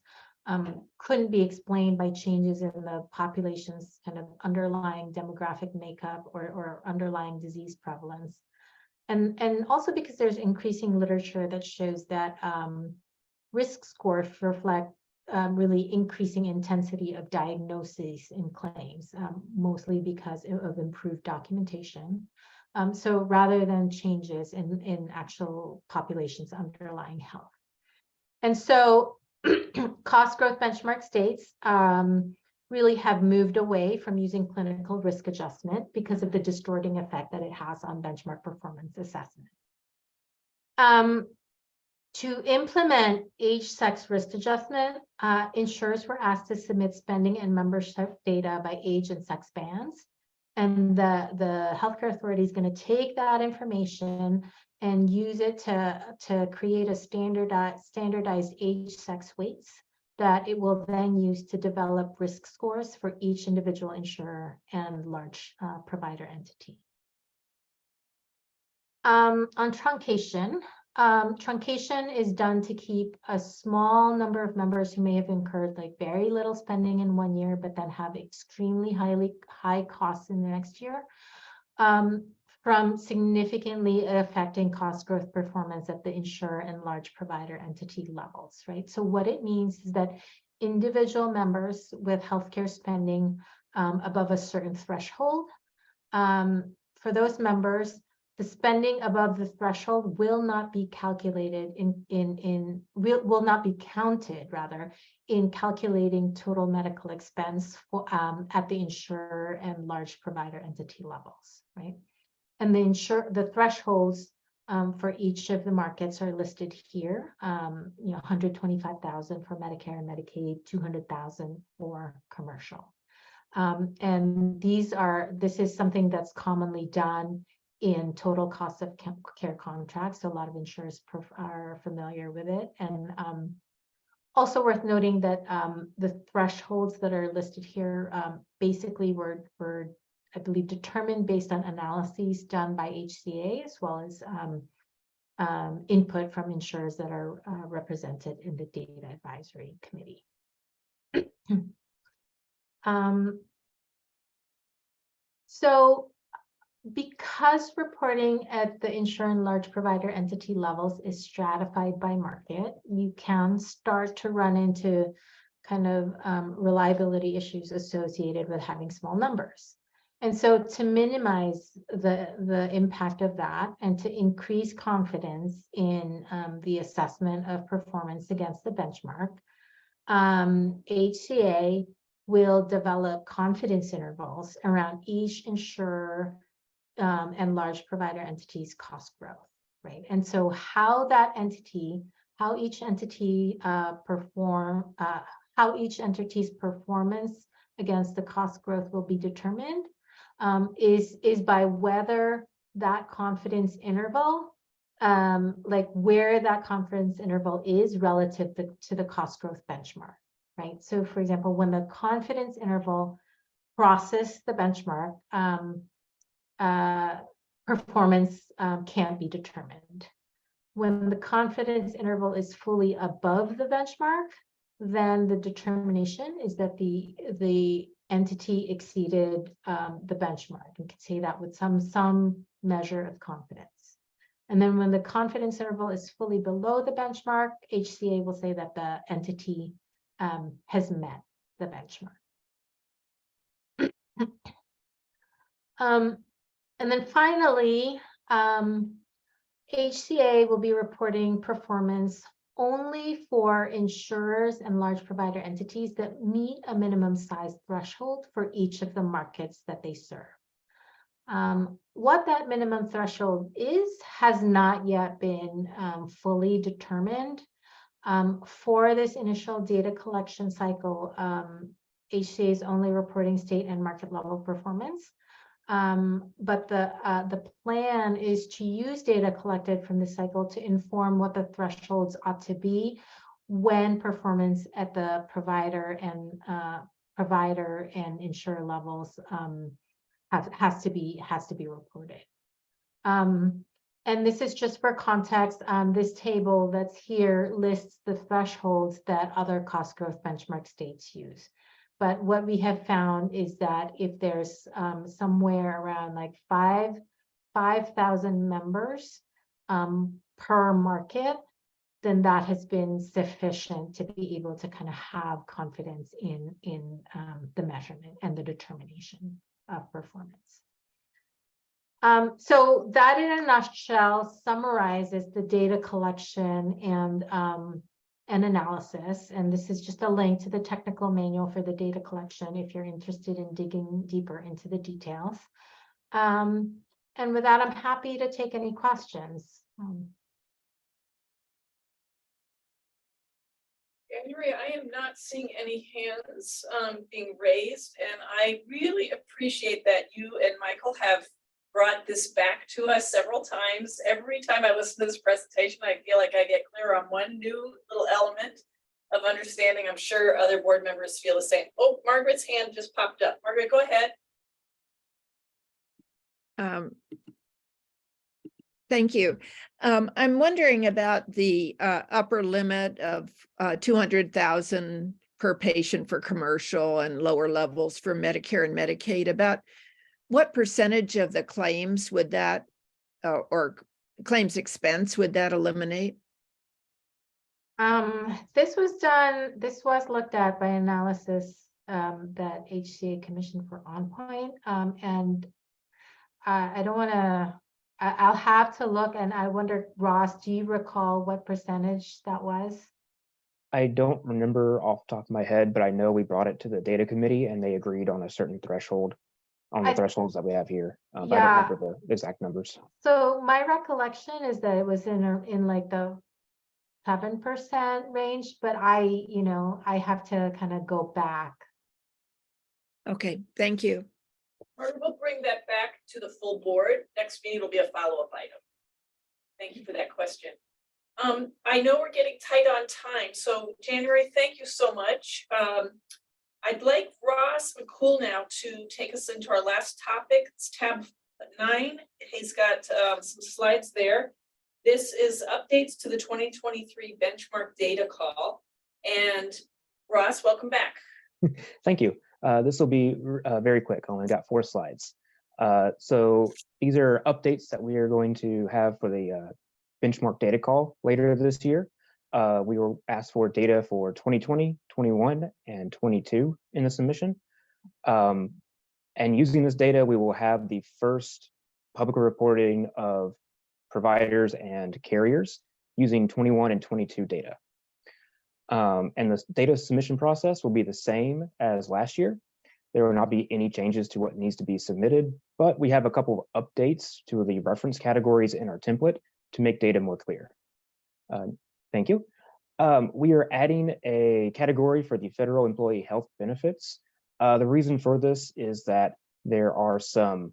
couldn't be explained by changes in the population's kind of underlying demographic makeup or underlying disease prevalence. And also because there's increasing literature that shows that risk scores reflect really increasing intensity of diagnoses in claims, mostly because of improved documentation. So rather than changes in actual population's underlying health. And so cost growth benchmark states really have moved away from using clinical risk adjustment because of the distorting effect that it has on benchmark performance assessment. To implement age-sex risk adjustment, insurers were asked to submit spending and membership data by age and sex bands. And the healthcare authority is going to take that information and use it to create a standardized age-sex weights that it will then use to develop risk scores for each individual insurer and large provider entity. On truncation, truncation is done to keep a small number of members who may have incurred like very little spending in 1 year, but then have extremely high costs in the next year, from significantly affecting cost growth performance at the insurer and large provider entity levels, right? So what it means is that individual members with healthcare spending above a certain threshold, for those members, the spending above the threshold will not be calculated will not be counted rather in calculating total medical expense for, at the insurer and large provider entity levels, right? And the thresholds for each of the markets are listed here. 125,000 for Medicare and Medicaid, 200,000 for commercial. And this is something that's commonly done in total cost of care contracts. So a lot of insurers are familiar with it. And also worth noting that the thresholds that are listed here basically were, I believe, determined based on analyses done by HCA, as well as input from insurers that are represented in the Data Advisory Committee. So because reporting at the insurer and large provider entity levels is stratified by market, you can start to run into kind of reliability issues associated with having small numbers. And so to minimize the impact of that and to increase confidence in the assessment of performance against the benchmark, HCA will develop confidence intervals around each insurer and large provider entity's cost growth, right? And so how each entity's performance against the cost growth will be determined is by whether that confidence interval, like where that confidence interval is relative to the cost growth benchmark, right? So for example, when the confidence interval crosses the benchmark, performance can't be determined. When the confidence interval is fully above the benchmark, then the determination is that the entity exceeded the benchmark. You can say that with some measure of confidence. And then when the confidence interval is fully below the benchmark, HCA will say that the entity has met the benchmark. And then finally, HCA will be reporting performance only for insurers and large provider entities that meet a minimum size threshold for each of the markets that they serve. What that minimum threshold is has not yet been fully determined. For this initial data collection cycle, HCA is only reporting state and market level performance. But the plan is to use data collected from this cycle to inform what the thresholds ought to be when performance at the provider and insurer levels has to be reported. And this is just for context. This table that's here lists the thresholds that other cost growth benchmark states use. But what we have found is that if there's somewhere around like 5,000 members per market, then that has been sufficient to be able to kind of have confidence in the measurement and the determination of performance. So that in a nutshell summarizes the data collection and analysis. And this is just a link to the technical manual for the data collection if you're interested in digging deeper into the details. And with that, I'm happy to take any questions. Andrea, I am not seeing any hands being raised, and I really appreciate that you and Michael have brought this back to us several times. Every time I listen to this presentation, I feel like I get clear on one new little element of understanding. I'm sure other board members feel the same. Oh, Margaret's hand just popped up. Margaret, go ahead. Thank you. I'm wondering about the upper limit of 200,000 per patient for commercial and lower levels for Medicare and Medicaid. About what percentage of the claims would that or claims expense would that eliminate? This was looked at by analysis that HCA commissioned for OnPoint. And I don't want to, I'll have to look, and I wonder, Ross, do you recall what percentage that was? I don't remember off the top of my head, but I know we brought it to the data committee and they agreed on a certain threshold on the thresholds that we have here. But I don't Yeah. remember the exact numbers. So my recollection is that it was in like the 7% range, but I have to kind of go back. Okay, thank you. We'll bring that back to the full board. Next meeting will be a follow-up item. Thank you for that question. I know we're getting tight on time, so January, thank you so much. I'd like Ross McCool now to take us into our last topic. It's tab 9. He's got some slides there. This is updates to the 2023 benchmark data call. And Ross, welcome back. Thank you. This will be very quick. I only got 4 slides. So these are updates that we are going to have for the benchmark data call later this year. We were asked for data for 2020, 21, and 22 in the submission. And using this data, we will have the first public reporting of providers and carriers using 21 and 22 data. And the data submission process will be the same as last year. There will not be any changes to what needs to be submitted, but we have a couple of updates to the reference categories in our template to make data more clear. Thank you. We are adding a category for the federal employee health benefits. The reason for this is that there are some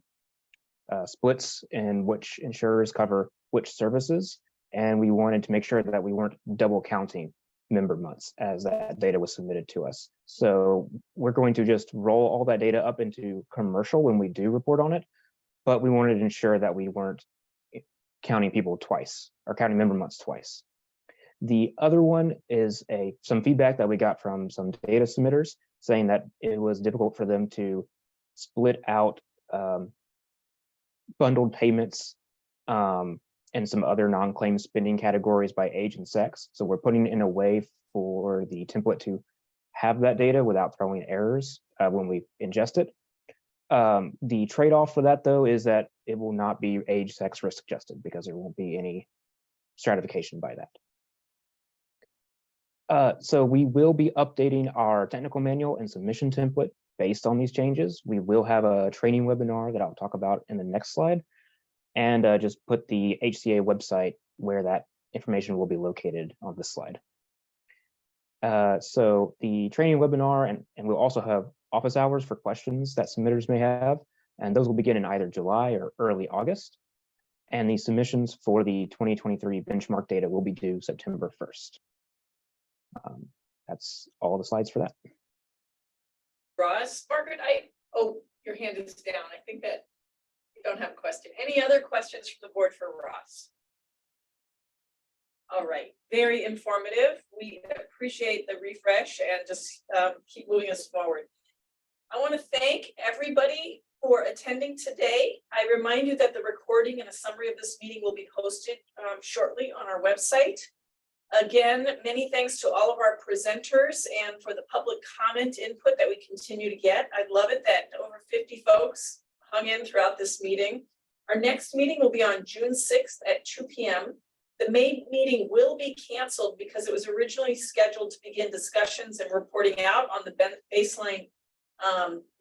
splits in which insurers cover which services, and we wanted to make sure that we weren't double counting member months as that data was submitted to us. So we're going to just roll all that data up into commercial when we do report on it, but we wanted to ensure that we weren't counting people twice or counting member months twice. The other one is some feedback that we got from some data submitters saying that it was difficult for them to split out bundled payments and some other non-claim spending categories by age and sex. So we're putting in a way for the template to have that data without throwing errors when we ingest it. The trade-off for that, though, is that it will not be age, sex, risk adjusted because there won't be any stratification by that. So we will be updating our technical manual and submission template based on these changes. We will have a training webinar that I'll talk about in the next slide, and just put the HCA website where that information will be located on this slide. So the training webinar, and we'll also have office hours for questions that submitters may have, and those will begin in either July or early August. And the submissions for the 2023 benchmark data will be due September 1st. That's all the slides for that. Ross, Margaret, oh, your hand is down. I think that you don't have a question. Any other questions from the board for Ross? All right, very informative. We appreciate the refresh and just keep moving us forward. I want to thank everybody for attending today. I remind you that the recording and a summary of this meeting will be posted shortly on our website. Again, many thanks to all of our presenters and for the public comment input that we continue to get. I love it that over 50 folks hung in throughout this meeting. Our next meeting will be on June 6th at 2 p.m. The May meeting will be canceled because it was originally scheduled to begin discussions and reporting out on the baseline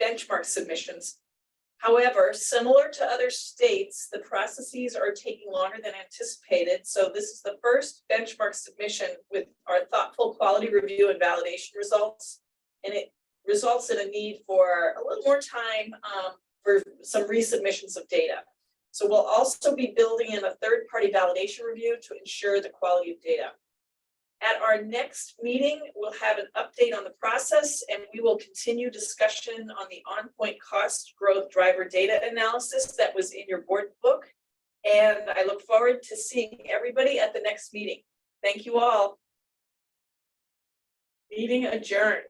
benchmark submissions. However, similar to other states, the processes are taking longer than anticipated. So this is the first benchmark submission with our thoughtful quality review and validation results. And it results in a need for a little more time for some resubmissions of data. So we'll also be building in a third-party validation review to ensure the quality of data. At our next meeting, we'll have an update on the process, and we will continue discussion on the OnPoint cost growth driver data analysis that was in your board book. And I look forward to seeing everybody at the next meeting. Thank you all. Meeting adjourned.